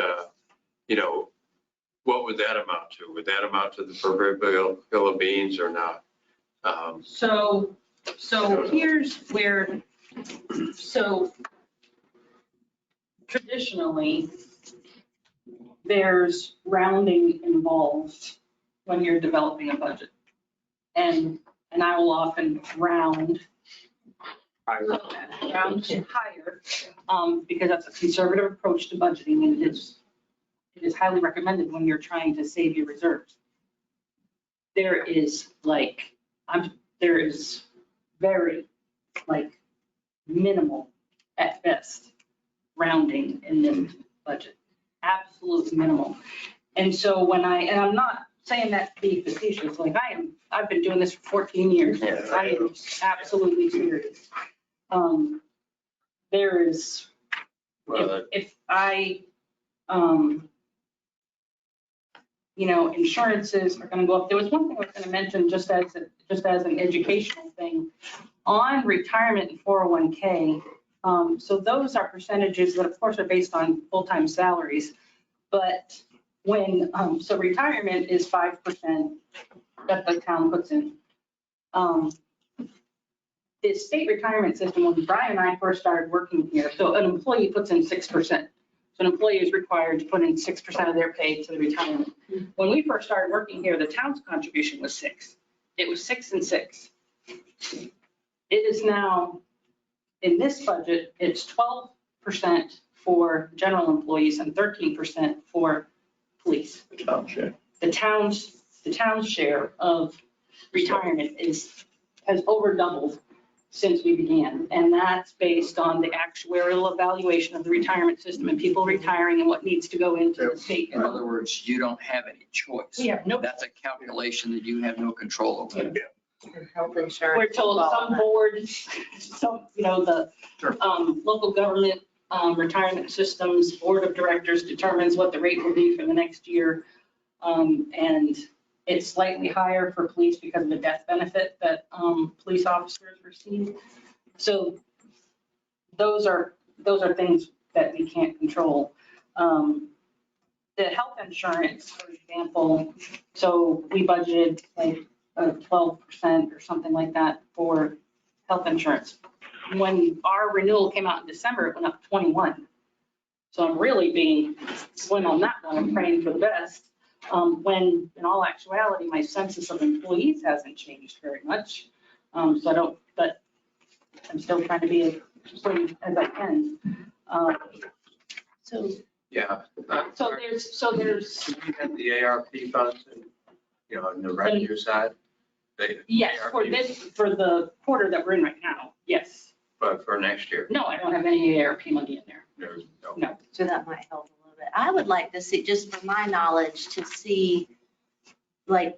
what would that amount to? Would that amount to the proverbial hill of beans or not? So here's where, so traditionally, there's rounding involved when you're developing a budget. And and I will often round to higher, because that's a conservative approach to budgeting, and it is highly recommended when you're trying to save your reserves. There is very minimal at best rounding in this budget, absolute minimal. And so and I'm not saying that to be facetious, I've been doing this for 14 years. Yeah. I am absolutely serious. There is, if I, insurances are gonna go up. There was one thing I was gonna mention just as an educational thing on retirement and 401k. So those are percentages that of course are based on full-time salaries, but when, so retirement is 5% that the town puts in. The state retirement system, when Brian and I first started working here, so an employee puts in 6%. So an employee is required to put in 6% of their pay to the retirement. When we first started working here, the town's contribution was 6. It was 6 and 6. It is now, in this budget, it's 12% for general employees and 13% for police. The town's share of retirement has over doubled since we began. And that's based on the actuarial evaluation of the retirement system and people retiring and what needs to go into the state. In other words, you don't have any choice. We have no, That's a calculation that you have no control over. Health insurance. we're told some boards, the local government retirement systems board of directors determines what the rate will be for the next year. And it's slightly higher for police because of the death benefit that police officers receive. So those are things that we can't control. The health insurance, for example, so we budgeted 12% or something like that for health insurance. When our renewal came out in December, it went up 21. So I'm really being slim on that one. I'm praying for the best. When in all actuality, my census of employees hasn't changed very much. So but I'm still trying to be as slim as I can. Yeah. So there's, We have the ARP funds and, on the revenue side. yes, for the quarter that we're in right now, yes. But for next year, No, I don't have any ARP money in there. there's no. No. So that might help a little bit. I would like to see, just from my knowledge, to see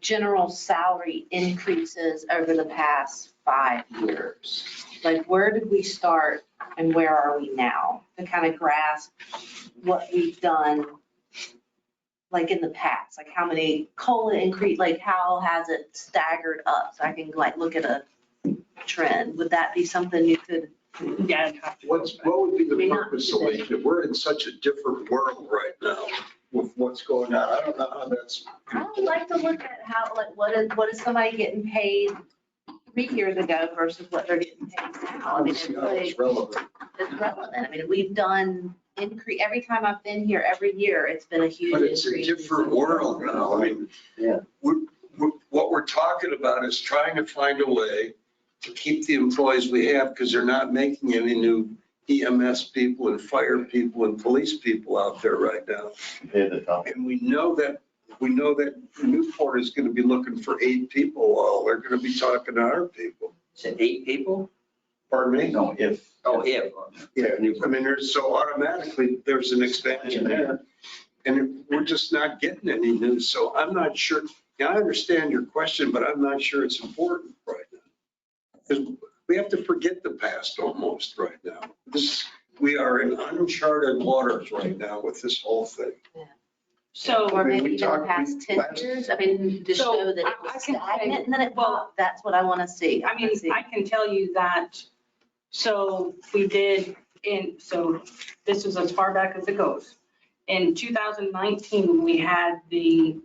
general salary increases over the past 5 years. Where did we start and where are we now? To kind of grasp what we've done, in the past, how many COLA increase, how has it staggered up? So I can look at a trend. Would that be something you could? Yeah, I'd have to. What would be the May not purpose be of it? We're in such a different world right now with what's going on. I don't know how that's. I would like to look at how, what is somebody getting paid 3 years ago versus what they're getting paid now. I mean, It's relevant. it's relevant. I mean, we've done increase, every time I've been here, every year, it's been a huge But increase. it's a different world now. I mean, Yeah. what we're talking about is trying to find a way to keep the employees we have because they're not making any new EMS people and fire people and police people out there right now. And we know that Newport is going to be looking for 8 people while they're going to be talking to our people. Is it 8 people? Pardon me? No, if. Oh, yeah. Yeah, I mean, so automatically there's an expansion there. And we're just not getting any news. So I'm not sure. Yeah, I understand your question, but I'm not sure it's important right now. Because we have to forget the past almost right now. We are in uncharted waters right now with this whole thing. So, Or I mean, maybe we even the talked- past 10 last- years, I mean, to So, show that I it was can say- stagnant and then it well, popped. That's what I want to see. I mean, I can tell you that, so we did so this is as far back as it goes. In 2019, we had the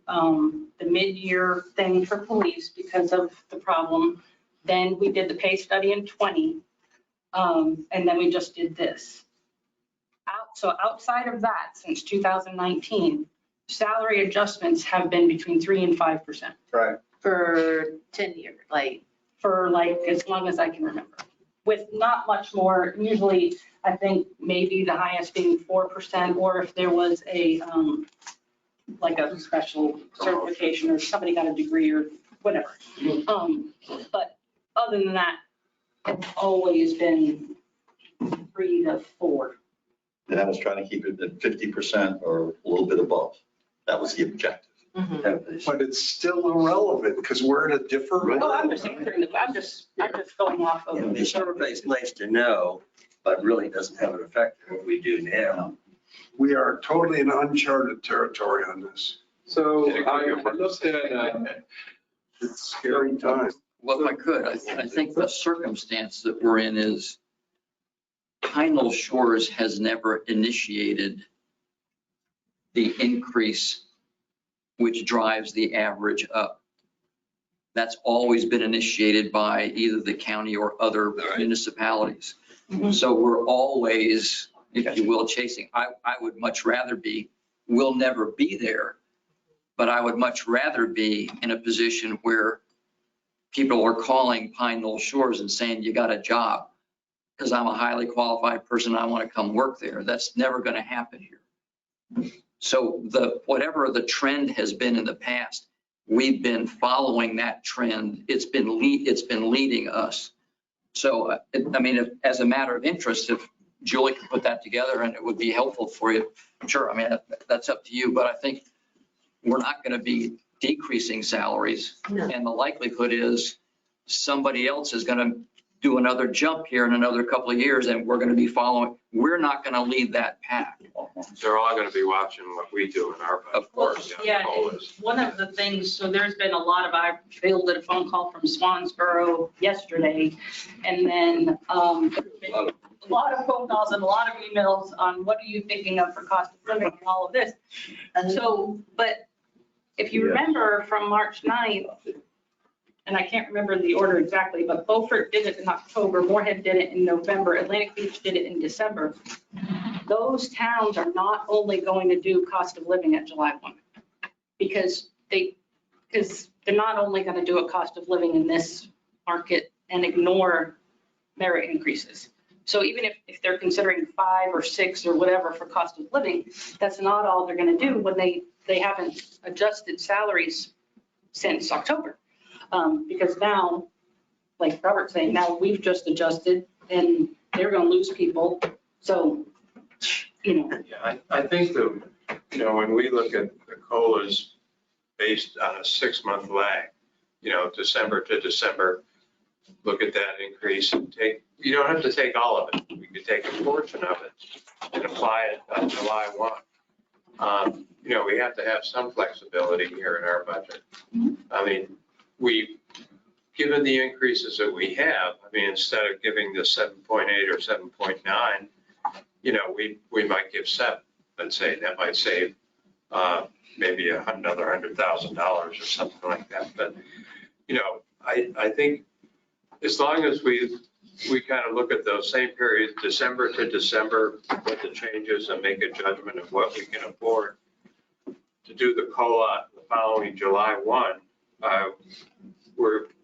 mid-year thing for police because of the problem. Then we did the pay study in 20, and then we just did this. So outside of that, since 2019, salary adjustments have been between 3 and 5%. Right. For 10 years, for like as long as I can remember, with not much more. Usually, I think maybe the highest being 4%, or if there was a, like a special certification or somebody got a degree or whatever. But other than that, it's always been 3 to 4. And I was trying to keep it at 50% or a little bit above. That was the objective. But it's still irrelevant because we're in a different. Oh, I'm just answering I'm just going off of. The survey's nice to know, but really doesn't have an effect on what we do now. We are totally in uncharted territory on this. So I looked at, It's scary time. Well, if I could, I think the circumstance that we're in is Pine Knoll Shores has never initiated the increase which drives the average up. That's always been initiated by either the county or other municipalities. Mhm. So we're always, if you will, chasing. I would much rather be, we'll never be there, but I would much rather be in a position where people are calling Pine Knoll Shores and saying, you got a job, because I'm a highly qualified person, I want to come work there. That's never going to happen here. So whatever the trend has been in the past, we've been following that trend. It's been leading us. So, I mean, as a matter of interest, if Julie could put that together and it would be helpful for you, sure, I mean, that's up to you, but I think we're not going to be decreasing salaries. No. And the likelihood is somebody else is going to do another jump here in another couple of years and we're going to be following. We're not going to lead that pack. They're all going to be watching what we do in our budget. Of course. Yeah, one of the things, so there's been a lot of, I fielded a phone call from Swansboro yesterday, and then a lot of phone calls and a lot of emails on what are you thinking of for cost of living and all of this. So, but if you remember from March 9th, and I can't remember the order exactly, but Beaufort did it in October, Moorhead did it in November, Atlantic Beach did it in December. Those towns are not only going to do cost of living at July 1, because they're not only going to do a cost of living in this market and ignore merit increases. So even if they're considering 5 or 6 or whatever for cost of living, that's not all they're going to do when they haven't adjusted salaries since October. Because now, like Robert's saying, now we've just adjusted and they're going to lose people. So, you know. Yeah, I think when we look at the COLAs based on a 6-month lag, December to December, look at that increase and you don't have to take all of it. We could take a portion of it and apply it on July 1. We have to have some flexibility here in our budget. I mean, given the increases that we have, instead of giving the 7.8 or 7.9, we might give 7, let's say. That might save maybe another $100,000 or something like that. But, I think as long as we kind of look at those same periods, December to December, what the changes and make a judgment of what we can afford to do the COLA the following July 1,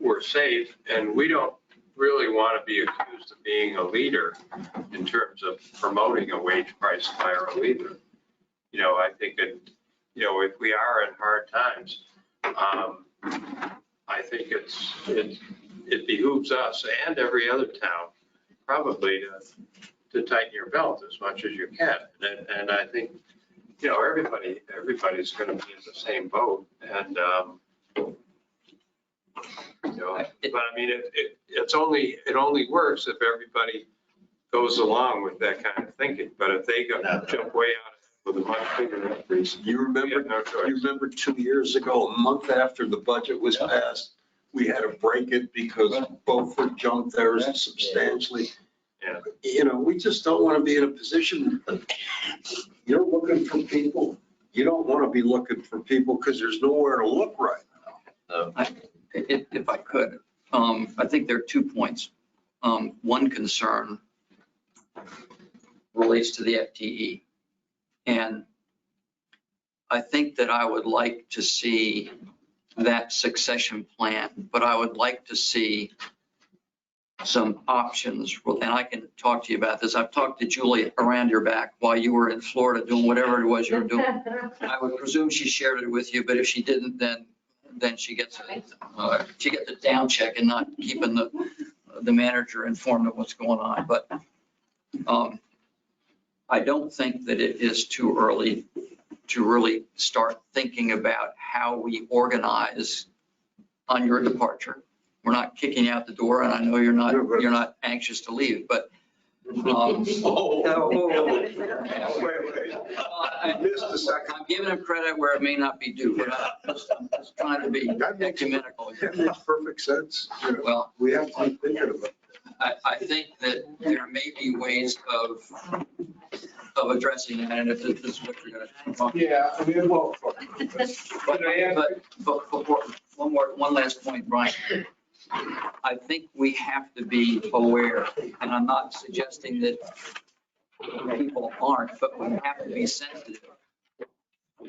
we're safe, and we don't really want to be accused of being a leader in terms of promoting a wage price spiral either. I think if we are in hard times, I think it behooves us and every other town probably to tighten your belt as much as you can. And I think, everybody's going to be in the same boat. And, but it only works if everybody goes along with that kind of thinking. But if they jump way out with a much bigger increase, You we have no choice. remember 2 years ago, a month after the budget was passed, we had to break it because Beaufort jumped theirs substantially. Yeah. We just don't want to be in a position, you're looking for people. You don't want to be looking for people because there's nowhere to look right now. If I could, I think there are 2 points. One concern relates to the FTE. And I think that I would like to see that succession plan, but I would like to see some options. And I can talk to you about this. I've talked to Julie around your back while you were in Florida doing whatever it was you were doing. I would presume she shared it with you, but if she didn't, then she gets a down check and not keeping the manager informed of what's going on. But I don't think that it is too early to really start thinking about how we organize on your departure. We're not kicking you out the door, and I know you're not anxious to leave, but I missed a second. I'm giving him credit where it may not be due, but I'm just trying to be ecumenical. That makes perfect sense. Well, We have to be thinking about I think that there may be ways of addressing that, and if this is what you're going to talk about. Yeah, I mean, well. But before, one last point, Brian. I think we have to be aware, and I'm not suggesting that people aren't, but we have to be sensitive. We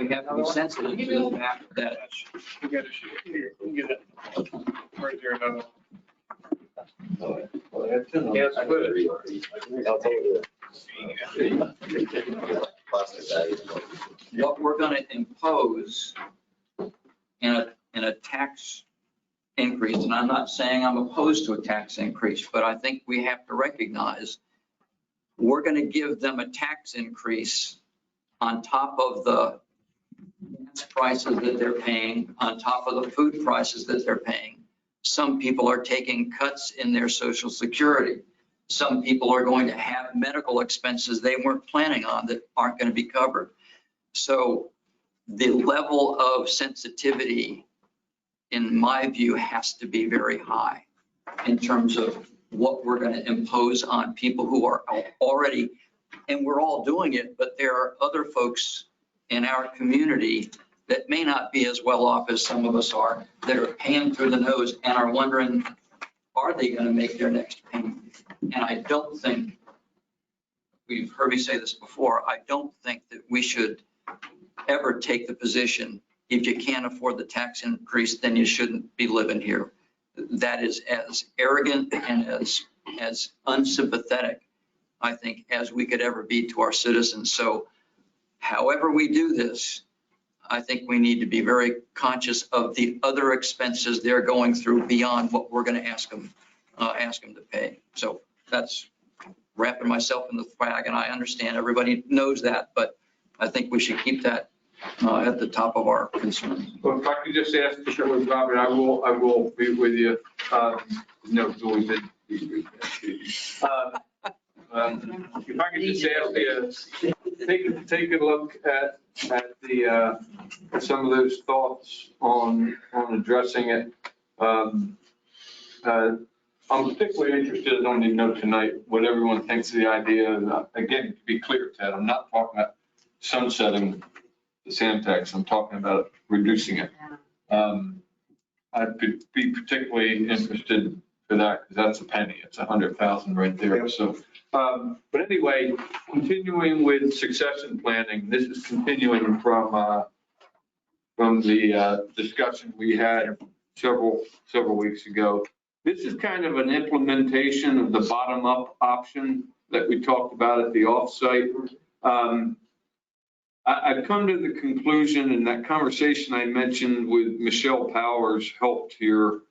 have to be sensitive to the fact that We got a sheet here. We can get it. Right there, another. Yes, what we're going to impose in a tax increase, and I'm not saying I'm opposed to a tax increase, but I think we have to recognize we're going to give them a tax increase on top of the gas prices that they're paying, on top of the food prices that they're paying. Some people are taking cuts in their Social Security. Some people are going to have medical expenses they weren't planning on that aren't going to be covered. So the level of sensitivity, in my view, has to be very high in terms of what we're going to impose on people who are already, and we're all doing it, but there are other folks in our community that may not be as well off as some of us are, that are paying through the nose and are wondering, are they going to make their next payment? And I don't think, we've heard me say this before, I don't think that we should ever take the position, if you can't afford the tax increase, then you shouldn't be living here. That is as arrogant and as unsympathetic, I think, as we could ever be to our citizens. So however we do this, I think we need to be very conscious of the other expenses they're going through beyond what we're going to ask them to pay. So that's wrapping myself in the flag, and I understand everybody knows that, but I think we should keep that at the top of our concerns. Well, if I could just ask Mr. Robert, I will be with you. No, Julie did. If I could just ask you, take a look at the, some of those thoughts on addressing it. I'm particularly interested, I don't need to know tonight, what everyone thinks of the idea. And again, to be clear, Ted, I'm not talking about sunsetting the sand tax. I'm talking about reducing it. I could be particularly interested for that because that's a penny. It's 100,000 right there. So, but anyway, continuing with succession planning, this is continuing from the discussion we had several weeks ago. This is kind of an implementation of the bottom-up option that we talked about at the offsite. I've come to the conclusion, and that conversation I mentioned with Michelle Powers helped here.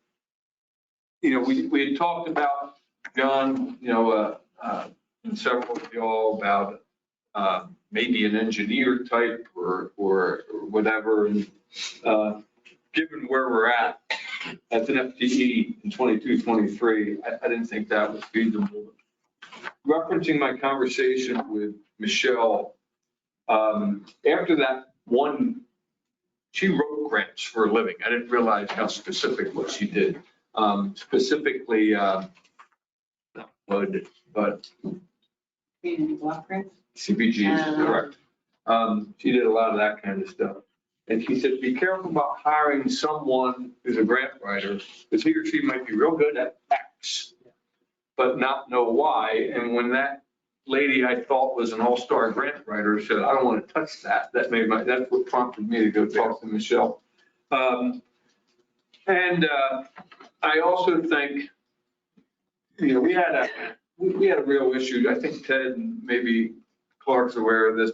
You know, we had talked about, John, you know, and several of y'all about maybe an engineer type or whatever. And given where we're at as an FTE in 22, 23, I didn't think that was feasible. Referencing my conversation with Michelle, after that one, she wrote grants for a living. I didn't realize how specific what she did. Specifically, not wood, but Community block grants? CBG is correct. She did a lot of that kind of stuff. And she said, be careful about hiring someone who's a grant writer, because he or she might be real good at X, but not know why. And when that lady I thought was an all-star grant writer said, I don't want to touch that. That's what prompted me to go talk to Michelle. I also think, we had a real issue. I think Ted and maybe Clark's aware of this.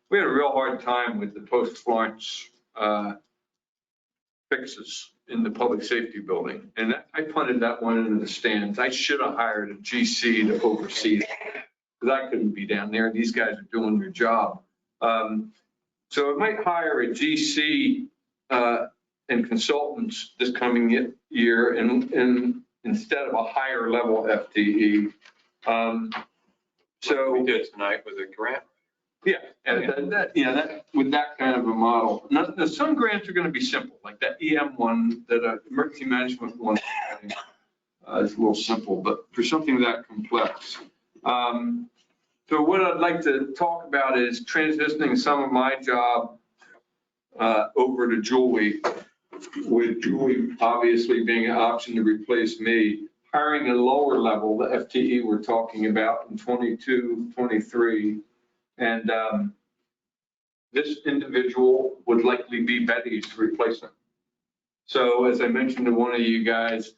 We had a real hard time with the post-Florence fixes in the public safety building. And I punted that one into the stands. I should have hired a GC to oversee it, because I couldn't be down there. These guys are doing their job. So I might hire a GC and consultants this coming year, and instead of a higher level FTE. So we did tonight with a grant. Yeah, and that with that kind of a model. Now, some grants are going to be simple, like that EM one, that emergency management one is a little simple, but for something that complex. So what I'd like to talk about is transitioning some of my job over to Julie, with Julie obviously being an option to replace me, hiring a lower level, the FTE we're talking about in 22, 23. And this individual would likely be Betty's replacement. So as I mentioned to one of you guys,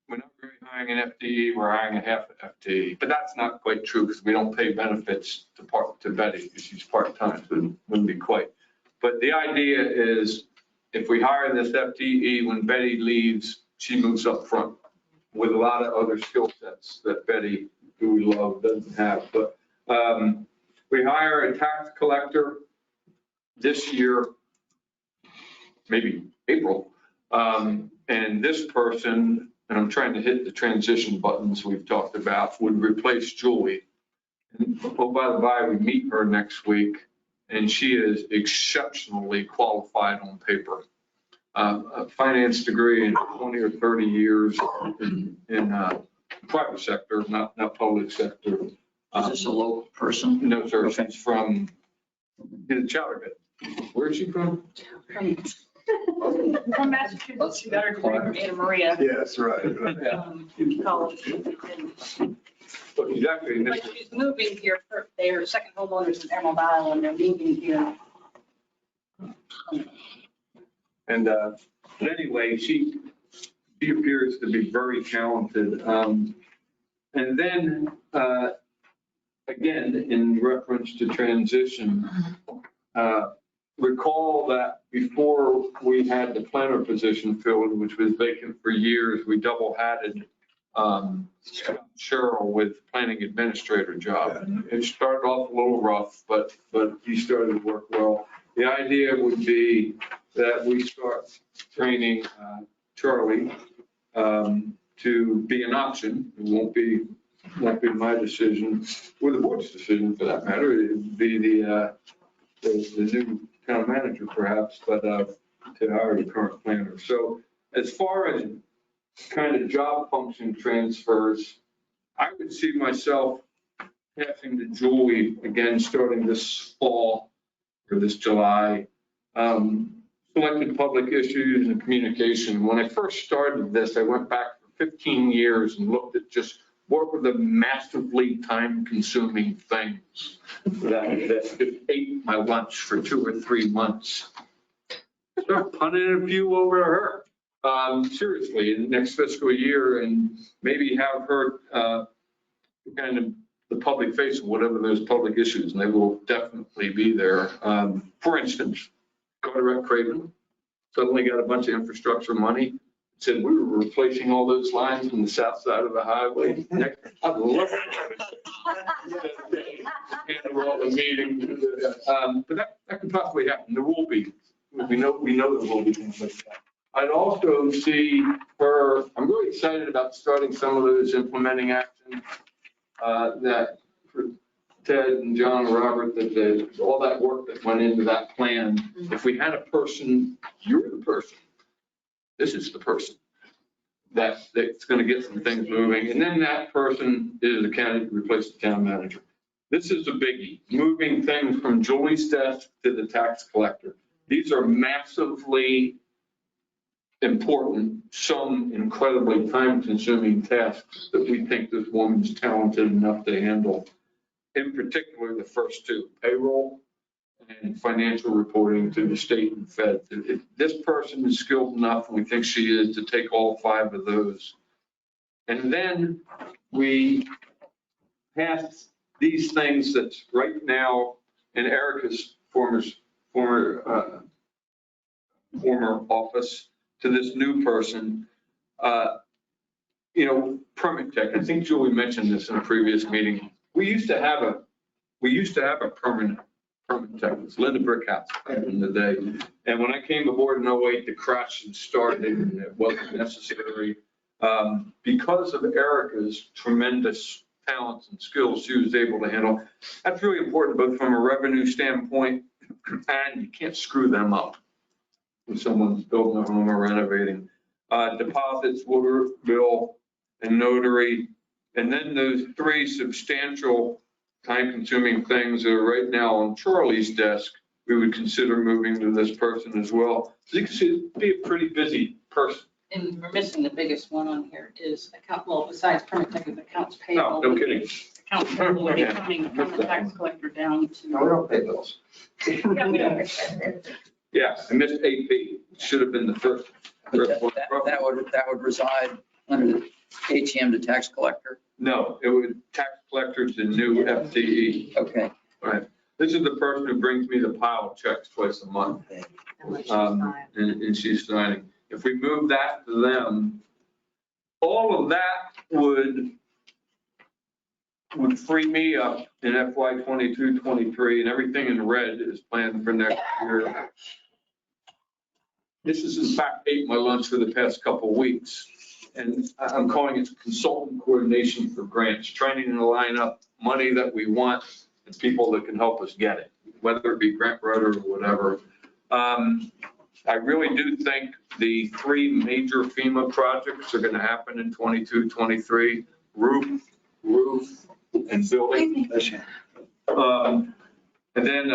we're not really hiring an FTE, we're hiring a half FTE. But that's not quite true, because we don't pay benefits to Betty, because she's part-time, so it wouldn't be quite. But the idea is, if we hire this FTE, when Betty leaves, she moves up front with a lot of other skill sets that Betty, who we love, doesn't have. But we hire a tax collector this year, maybe April. And this person, and I'm trying to hit the transition buttons we've talked about, would replace Julie. And, oh, by the by, we meet her next week, and she is exceptionally qualified on paper. A finance degree in 20 or 30 years in private sector, not public sector. Is this a local person? No, sir. Okay. She's from Chowderhead. Where is she from? From Massachusetts, she got her degree from Anna Maria Yes, right. College. But she's actually, But she's moving here, they're second homeowners in Emerald Isle, they're moving here. and but anyway, she appears to be very talented. And then again, in reference to transition, recall that before we had the planner position filled, which was vacant for years, we double-hatted Cheryl with planning administrator job. It started off a little rough, but he started to work well. The idea would be that we start training Charlie to be an option. It won't be my decision, or the board's decision for that matter. It would be the new town manager perhaps, but to hire the current planner. So as far as kind of job function transfers, I would see myself passing to Julie again, starting this fall or this July. Selected public issues and communication. When I first started this, I went back for 15 years and looked at just what were the massively time-consuming things that just ate my lunch for 2 or 3 months. Start punting a few over to her. Seriously, in the next fiscal year, and maybe have her kind of the public face of whatever those public issues, and they will definitely be there. For instance, Carteret Craven suddenly got a bunch of infrastructure money. Said we were replacing all those lines on the south side of the highway. I'd love to handle all the meetings. But that could possibly happen. There will be. We know there will be things like that. I'd also see her, I'm really excited about starting some of those implementing actions that for Ted and John and Robert, that all that work that went into that plan. If we had a person, you're the person. This is the person that's going to get some things moving. And then that person is the candidate to replace the town manager. This is a biggie, moving things from Julie's desk to the tax collector. These are massively important, some incredibly time-consuming tasks that we think this woman's talented enough to handle. in particular, the first two, payroll and financial reporting to the state and fed. If this person is skilled enough, and we think she is, to take all 5 of those. And then we pass these things that's right now in Erica's former office to this new person. Permit tech, I think Julie mentioned this in a previous meeting. We used to have a permanent tech. It was Linda Brickhouse back in the day. And when I came aboard in 08, the crash had started and it wasn't necessary. Because of Erica's tremendous talents and skills she was able to handle. That's really important, both from a revenue standpoint, and you can't screw them up when someone's building a home or renovating. Deposits, water bill, and notary. And then those 3 substantial time-consuming things that are right now on Charlie's desk, we would consider moving to this person as well. So you can see it'd be a pretty busy person. And we're missing the biggest one on here is besides permit tech, is accounts payable. No kidding. Accounts payable would be coming from the tax collector down to. No, we don't pay bills. Yeah, I missed AP. Should have been the first. That would reside under the ATM to tax collector? No, it would, tax collector's the new FTE. Okay. Right. This is the person who brings me the pile of checks twice a month. And she's signing. If we move that to them, all of that would free me up in FY 22, 23, and everything in red is planned for next year. This has in fact ate my lunch for the past couple of weeks. And I'm calling it consultant coordination for grants, trying to line up money that we want and people that can help us get it, whether it be grant writer or whatever. I really do think the 3 major FEMA projects are going to happen in 22, 23, roof, and building. And then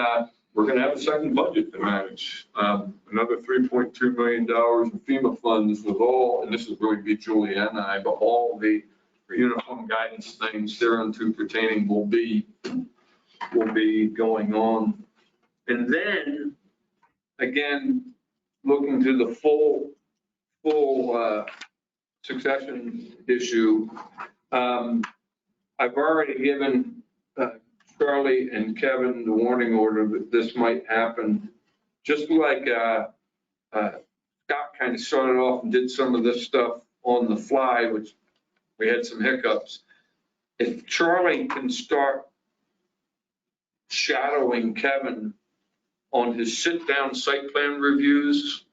we're going to have a second budget to manage. Another $3.2 million in FEMA funds with all, and this is really be Julie and I, but all the uniform guidance things thereunto pertaining will be going on. And then, again, looking to the full succession issue, I've already given Charlie and Kevin the warning order that this might happen. Just like Scott kind of started off and did some of this stuff on the fly, which we had some hiccups. If Charlie can start shadowing Kevin on his sit-down site plan reviews,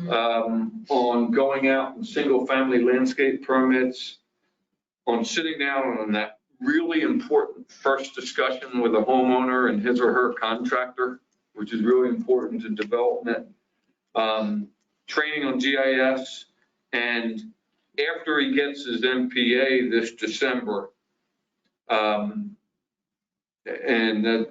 on going out and single-family landscape permits, on sitting down on that really important first discussion with a homeowner and his or her contractor, which is really important to development, training on GIS, and after he gets his MPA this December, and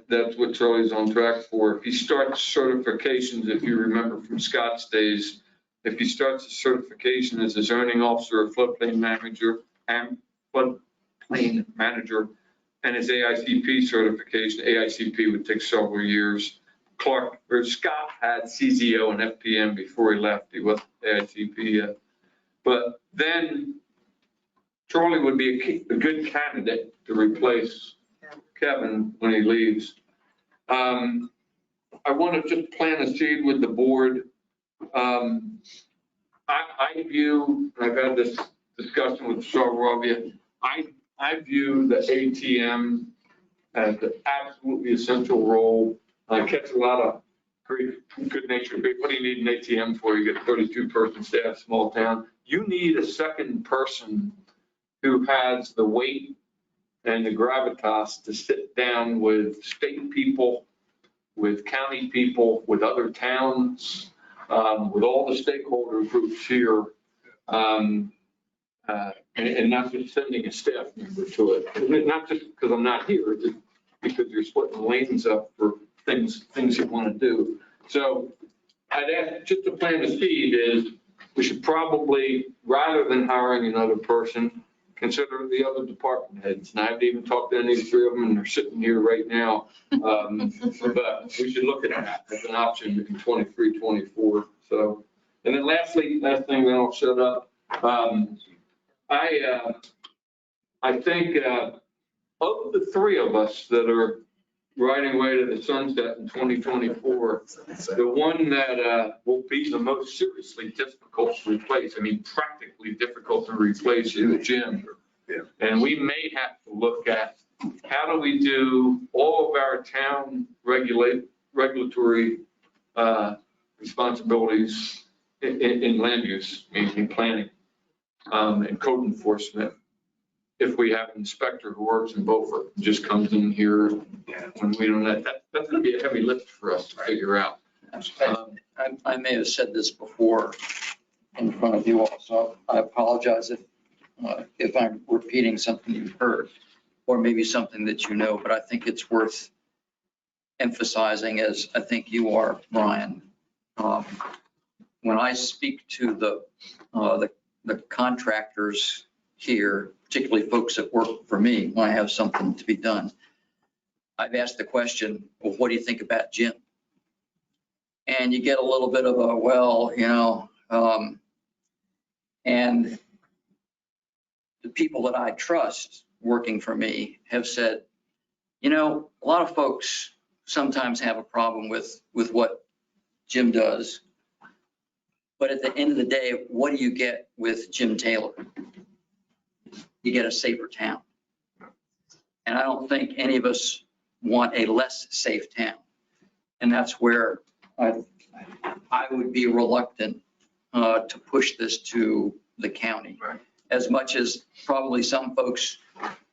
that's what Charlie's on track for. If he starts certifications, if you remember from Scott's days, if he starts a certification as a zoning officer, a floodplain manager, and his AICP certification, AICP would take several years. Scott had CZO and FPM before he left. He wasn't AICP yet. But then Charlie would be a good candidate to replace Kevin when he leaves. I want to just plant a seed with the board. I view, and I've had this discussion with several of you, I view the ATM as an absolutely essential role. I catch a lot of good natured people. What do you need an ATM for? You get 32-person staff, small town. You need a second person who has the weight and the gravitas to sit down with state people, with county people, with other towns, with all the stakeholder groups here, and not just sending a staff member to it. Not just because I'm not here, just because you're splitting lanes up for things you want to do. So I'd ask, just to plant a seed is, we should probably, rather than hiring another person, consider the other department heads. And I haven't even talked to any of the three of them, and they're sitting here right now. But we should look at that as an option in 23, 24. So, and then lastly, last thing, then I'll shut up. I think of the three of us that are riding away to the sunset in 2024, the one that will be the most seriously difficult to replace, I mean, practically difficult to replace is Jim. Yeah. And we may have to look at how do we do all of our town regulatory responsibilities in land use, in planning, and code enforcement. If we have an inspector who works in Beaufort, and just comes in here when we don't, that's gonna be a heavy lift for us to figure out. I may have said this before in front of you all, so I apologize if I'm repeating something you've heard, or maybe something that you know, but I think it's worth emphasizing, as I think you are, Brian. When I speak to the contractors here, particularly folks that work for me, when I have something to be done, I've asked the question, well, what do you think about Jim? And you get a little bit of a, well, and the people that I trust working for me have said, a lot of folks sometimes have a problem with what Jim does. But at the end of the day, what do you get with Jim Taylor? You get a safer town. And I don't think any of us want a less safe town. And that's where I would be reluctant to push this to the county. Right. As much as probably some folks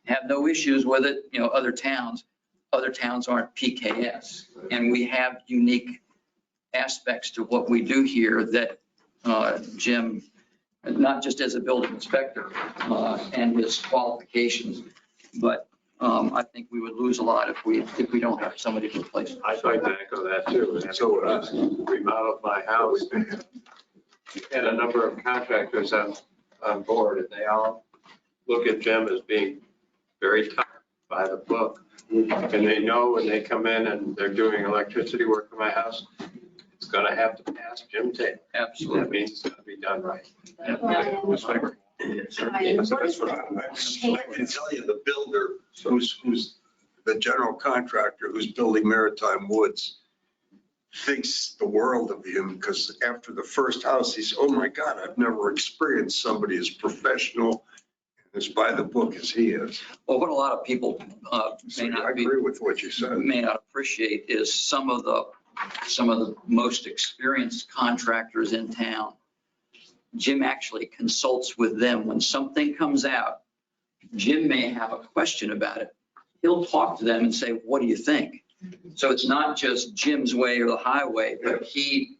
have no issues with it, other towns aren't PKS. And we have unique aspects to what we do here that Jim, not just as a building inspector and his qualifications, but I think we would lose a lot if we don't have somebody to replace him. I'd like to echo that too. So, Remodeled my house and a number of contractors on board, and they all look at Jim as being very tough by the book. And they know when they come in and they're doing electricity work in my house, it's gonna have to pass Jim Taylor. Absolutely. That means it's gonna be done right. So that's what I can tell you, the builder, who's the general contractor who's building Maritime Woods, thinks the world of him, because after the first house, he said, oh my God, I've never experienced somebody as professional and as by the book as he is. Well, what a lot of people So I agree with what you said. may not appreciate is some of the most experienced contractors in town. Jim actually consults with them when something comes out. Jim may have a question about it. He'll talk to them and say, what do you think? So it's not just Jim's way or the highway, but he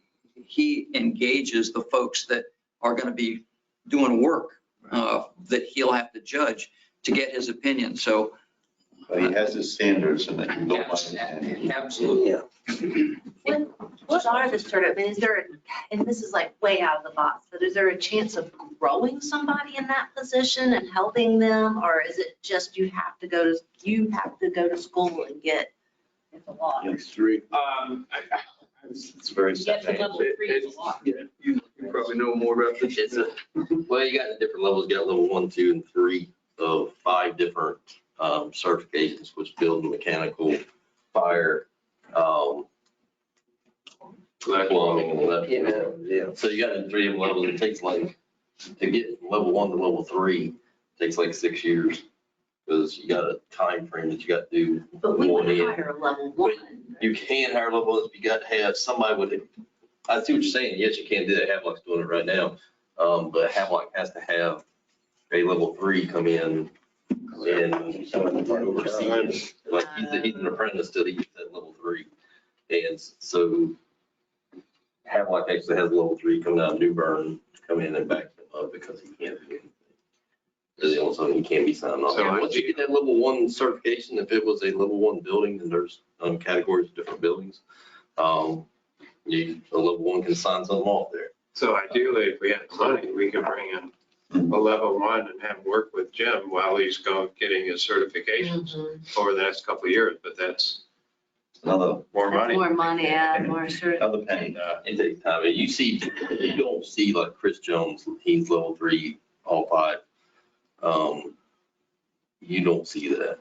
engages the folks that are going to be doing work that he'll have to judge to get his opinion. So But he has his standards and they can go by. absolutely. What are the sort of, is there, and this is like way out of the box, but is there a chance of growing somebody in that position and helping them? Or is it just you have to go to school and get It's a lot. It's three. It's very Get to sad. level 3 is a lot. You probably know more about this. Well, you got the different levels, you got level 1, 2, and 3 of 5 different certifications, which building, mechanical, fire, plumbing and electrical. Yeah. So you got the 3 different levels. It takes to get from level 1 to level 3, takes 6 years. Because you got a time frame that you got to do. But we would going in. hire level 1. You can hire level 1, you got to have somebody with it. I see what you're saying. Yes, you can do that. Havelock's doing it right now. But Havelock has to have a level 3 come in and oversee it. Like he's an apprentice till he gets that level 3. And so Havelock actually has level 3 coming out of New Bern to come in and back him up because he can't do anything. Because also he can't be signed off. So Once you get that level 1 certification, if it was a level 1 building, then there's categories of different buildings. A level 1 can sign something off there. So ideally, if we had money, we could bring in a level one and have him work with Jim while he's getting his certifications over the next couple of years, but that's Another, more money. More money, yeah, more sure. another penny. And it takes time. You don't see like Chris Jones, he's level 3 qualified. You don't see that.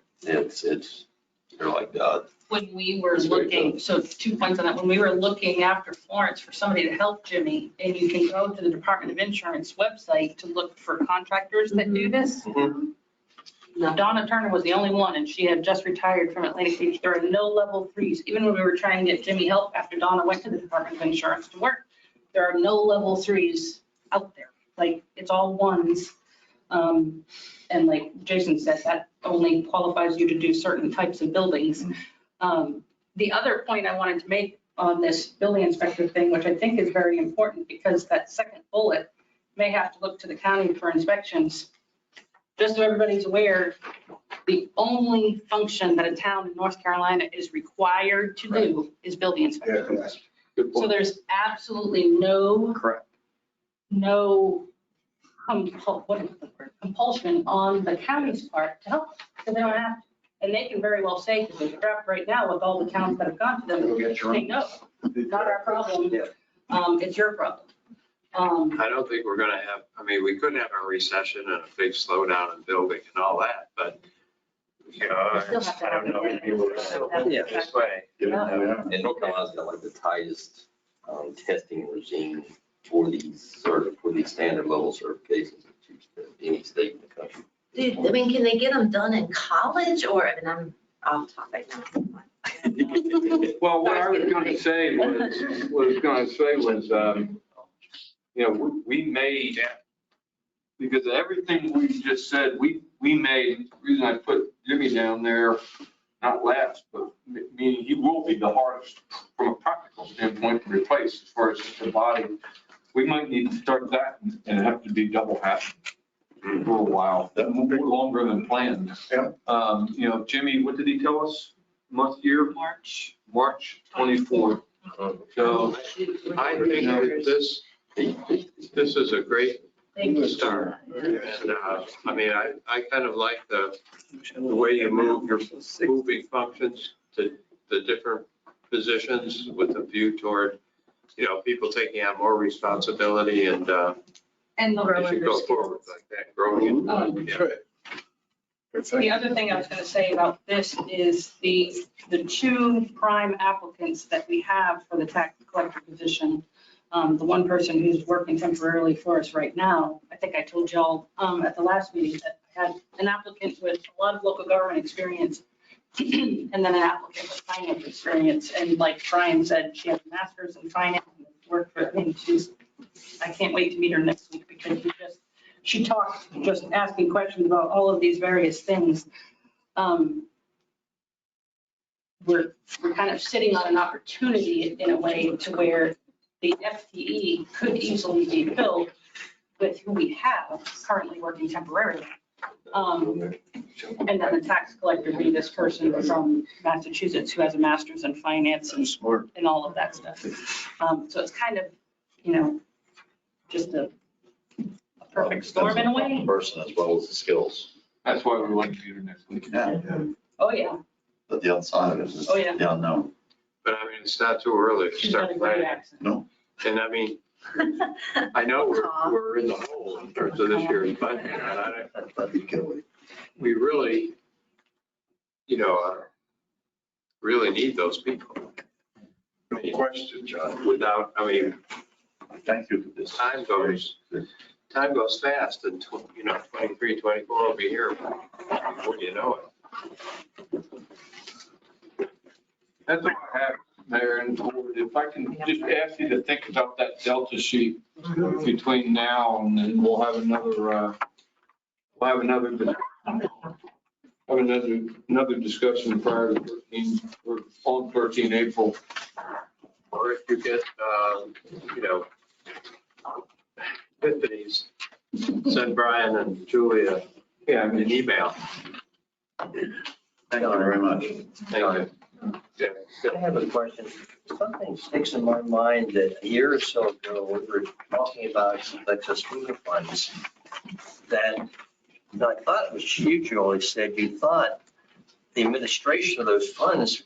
You're like, God. When we were That's very looking, so 2 points on that, when we were looking after Florence for somebody to help Jimmy, and you can go to the Department of Insurance website to look for contractors that do this. Donna Turner was the only one, and she had just retired from Atlantic Beach. There are no level 3s. Even when we were trying to get Jimmy help after Donna went to the Department of Insurance to work, there are no level 3s out there. Like, it's all 1s. And like Jason said, that only qualifies you to do certain types of buildings. The other point I wanted to make on this building inspector thing, which I think is very important, because that second bullet may have to look to the county for inspections. Just so everybody's aware, the only function that a town in North Carolina is required to do is building inspector. Good So point. there's absolutely no Correct. compulsion on the county's part to help, because they don't have to. And they can very well say, because they're strapped right now with all the towns that have gone to them, Go get your say, own. no, not our problem. Yeah. It's your problem. I don't think we're gonna have, we could have a recession and a big slowdown in building and all that, but, you know, I Still have to have don't know if people are gonna it. go this way. And North Carolina's got like the tightest testing regime for these standard level certifications of any state in the country. Dude, I mean, can they get them done in college or, I mean, I'm off topic now. Well, what I was going to say was, we made, because of everything we just said, we made, the reason I put Jimmy down there, not last, but meaning he will be the hardest from a practical standpoint to replace as far as the body. We might need to start that and have to be double hat for a while, longer than planned. Yeah. Jimmy, what did he tell us? Month, year? March. March 24th. So I think this is a great start. And, I kind of like the way you move your moving functions to the different positions with a view toward, people taking on more responsibility and And you should go forward like that, growing it. Yeah. the other thing I was going to say about this is the 2 prime applicants that we have for the tax collector position. The one person who's working temporarily for us right now, I think I told y'all at the last meeting that I had an applicant with a lot of local government experience and then an applicant with finance experience. And like Brian said, she has a master's in finance and worked for, I can't wait to meet her next week because she talked just asking questions about all of these various things. We're kind of sitting on an opportunity in a way to where the FTE could easily be filled with who we have currently working temporarily. And then the tax collector be this person from Massachusetts who has a master's in finance and all of that stuff. So it's kind of, just a perfect storm in a way. Person as well as the skills. that's why we want to be here next week. Oh, yeah. But the outside of it is Oh, yeah. the unknown. But it's not too early to She's got a start great planning. accent. No. And I know we're in the hole in terms of this year's budget, and we really, really need those people. No question, John. Without, Thank you for this. time goes fast and, 23, 24 will be here before you know it. That's all I have, Mayor, and if I can just ask you to think about that Delta sheet between now and then we'll have another discussion prior to 13, or on 13 April. Or if you get, epiphanies, send Brian and Julia an email. Thank you very much. Thank you. Yeah. I have a question. Something sticks in my mind that a year or so ago, we were talking about excess FEMA funds that I thought it was you, Julie, said you thought the administration of those funds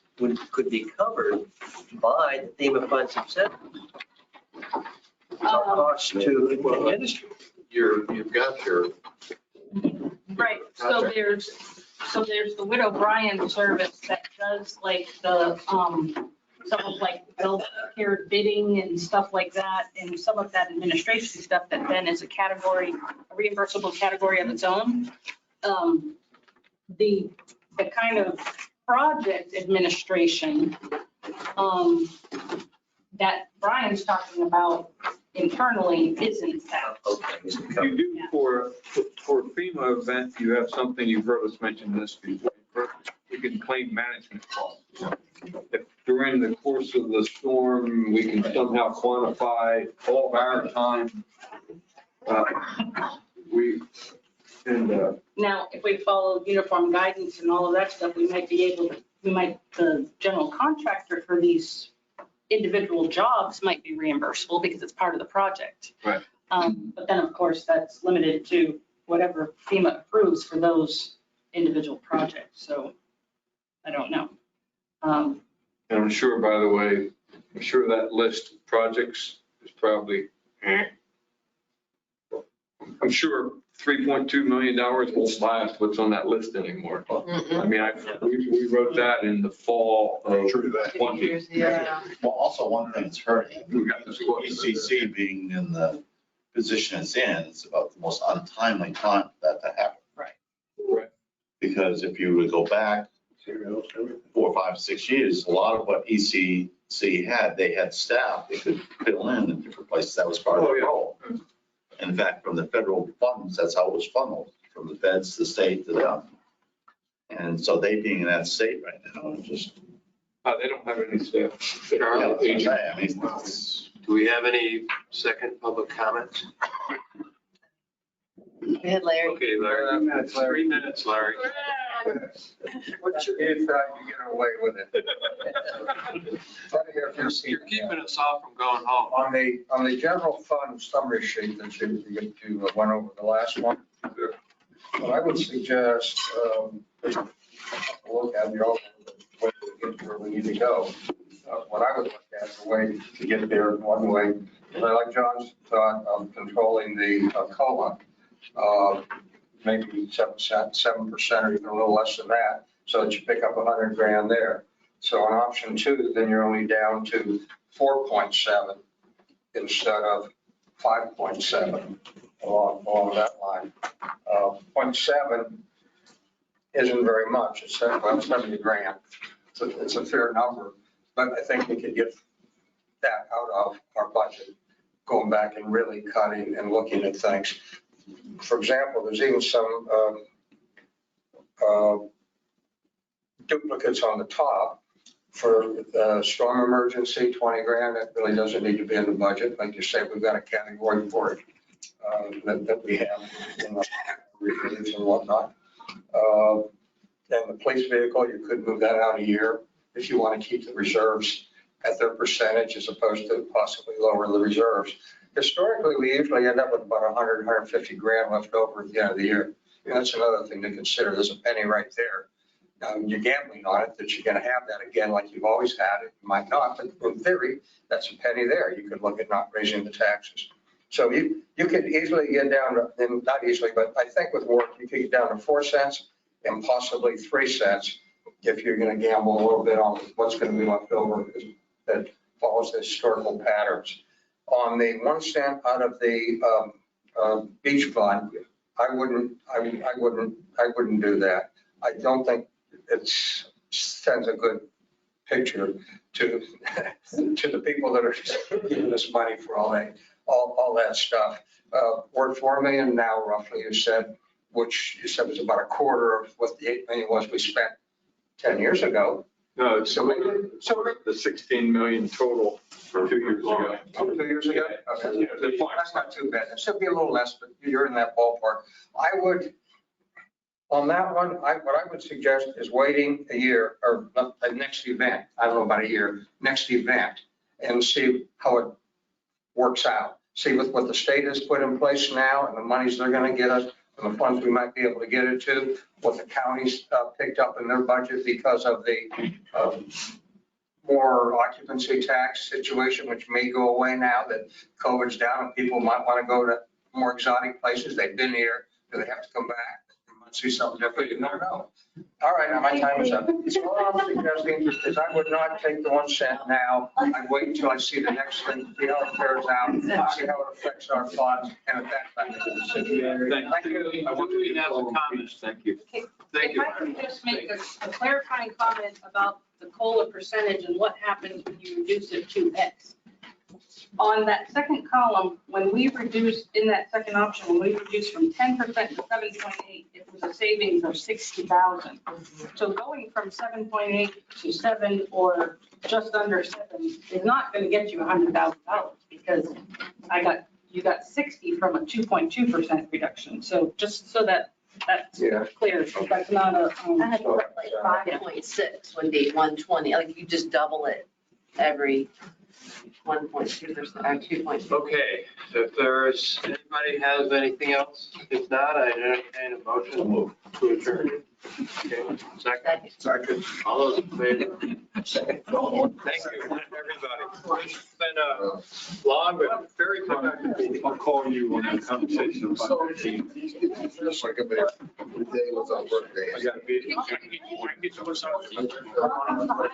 could be covered by the FEMA funds themselves. Our cost to administer. You've got your, Right, so there's the Widow Bryan service that does like the, some of like healthcare bidding and stuff like that, and some of that administration stuff that then is a category, a reimbursable category of its own. The kind of project administration that Brian's talking about internally isn't that. You do for FEMA event, you have something, you've heard us mention this before. We can claim management costs. If during the course of the storm, we can somehow quantify all of our time, Now, if we follow uniform guidance and all of that stuff, we might be able to, the general contractor for these individual jobs might be reimbursable because it's part of the project. Right. But then, of course, that's limited to whatever FEMA approves for those individual projects. So I don't know. And I'm sure, by the way, I'm sure that list of projects is probably, I'm sure $3.2 million won't buy us what's on that list anymore. I mean, we wrote that in the fall of 20. Yeah. Well, also one thing that's hurting, We got this quote. ECC being in the position it's in, it's about the most untimely time for that to happen. Right. Because if you would go back 4, 5, 6 years, a lot of what ECC had, they had staff they could fill in different places. That was part of Oh, the yeah. role. In fact, from the federal funds, that's how it was funneled, from the feds to the state to them. And so they being in that state right now, it's just. They don't have any staff. Yeah, that's what I'm saying. I mean, it's- do we have any second public comments? Go ahead, Larry. Okay, Larry. 3 minutes, Larry. What's your game time to get away with it? You're keeping us off from going home. On the general fund summary sheet that you went over the last one, what I would suggest, look at, you all way to get where we need to go. What I would look at, the way to get there, one way, is I like John's thought of controlling the COLA, maybe 7% or even a little less than that, so that you pick up 100 grand there. So on option 2, then you're only down to 4.7 instead of 5.7 along that line. 0.7 isn't very much. It's about 70 grand. So it's a fair number, but I think we could get that out of our budget, going back and really cutting and looking at things. For example, there's even some duplicates on the top for storm emergency, 20 grand. That really doesn't need to be in the budget. Like you say, we've got a category for it that we have in the reviews and whatnot. And the police vehicle, you could move that out a year if you want to keep the reserves at their percentage as opposed to possibly lower the reserves. Historically, we usually end up with about 100, 150 grand left over at the end of the year. And that's another thing to consider. There's a penny right there. You're gambling on it that you're going to have that again like you've always had it. You might not, but in theory, that's a penny there. You could look at not raising the taxes. So you could easily get down to, and not easily, but I think with work, you could get down to 4 cents and possibly 3 cents if you're going to gamble a little bit on what's going to be left over that follows the historical patterns. On the 1 cent out of the beach fund, I wouldn't do that. I don't think it sends a good picture to the people that are giving us money for all that stuff. We're at 4 million now, roughly, you said, which you said was about a quarter of what the 8 million was we spent 10 years ago. No, it's the 16 million total for 2 years ago. Oh, 2 years ago? Okay. That's not too bad. It should be a little less, but you're in that ballpark. I would, on that one, what I would suggest is waiting a year or a next event. I don't know about a year, next event, and see how it works out. see with what the state has put in place now and the monies they're going to get us and the funds we might be able to get it to, what the counties picked up in their budget because of the more occupancy tax situation, which may go away now that COVID's down and people might want to go to more exotic places. They've been here. Do they have to come back? They might see something different. You never know. All right, now my time is up. So what I'm suggesting is I would not take the 1 cent now. I'd wait until I see the next thing, see how it fares out, see how it affects our funds, and at that time, make a decision. Thank you. I want to have some comments. Thank you. Thank If you. I can just make a clarifying comment about the COLA percentage and what happens when you reduce it to X. On that second column, when we reduced, in that second option, when we reduced from 10% to 7.8, it was a savings of 60,000. So going from 7.8 to 7 or just under 7 is not going to get you $100,000 because you got 60 from a 2.2% reduction. So just so that's Yeah. clear, so that's not a. I had to put like 5.6 would be 120, like you just double it every 1.2% or 2.2. Okay, so if there's, anybody has anything else? If not, I entertain a motion to adjourn. Okay, second. Second. All those in favor? Second. Thank you, everybody. It's been a long but very productive meeting. I'll call you on that conversation about the team. Just like a bit. Today was our birthday. I got a meeting.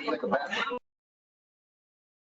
Like a bat.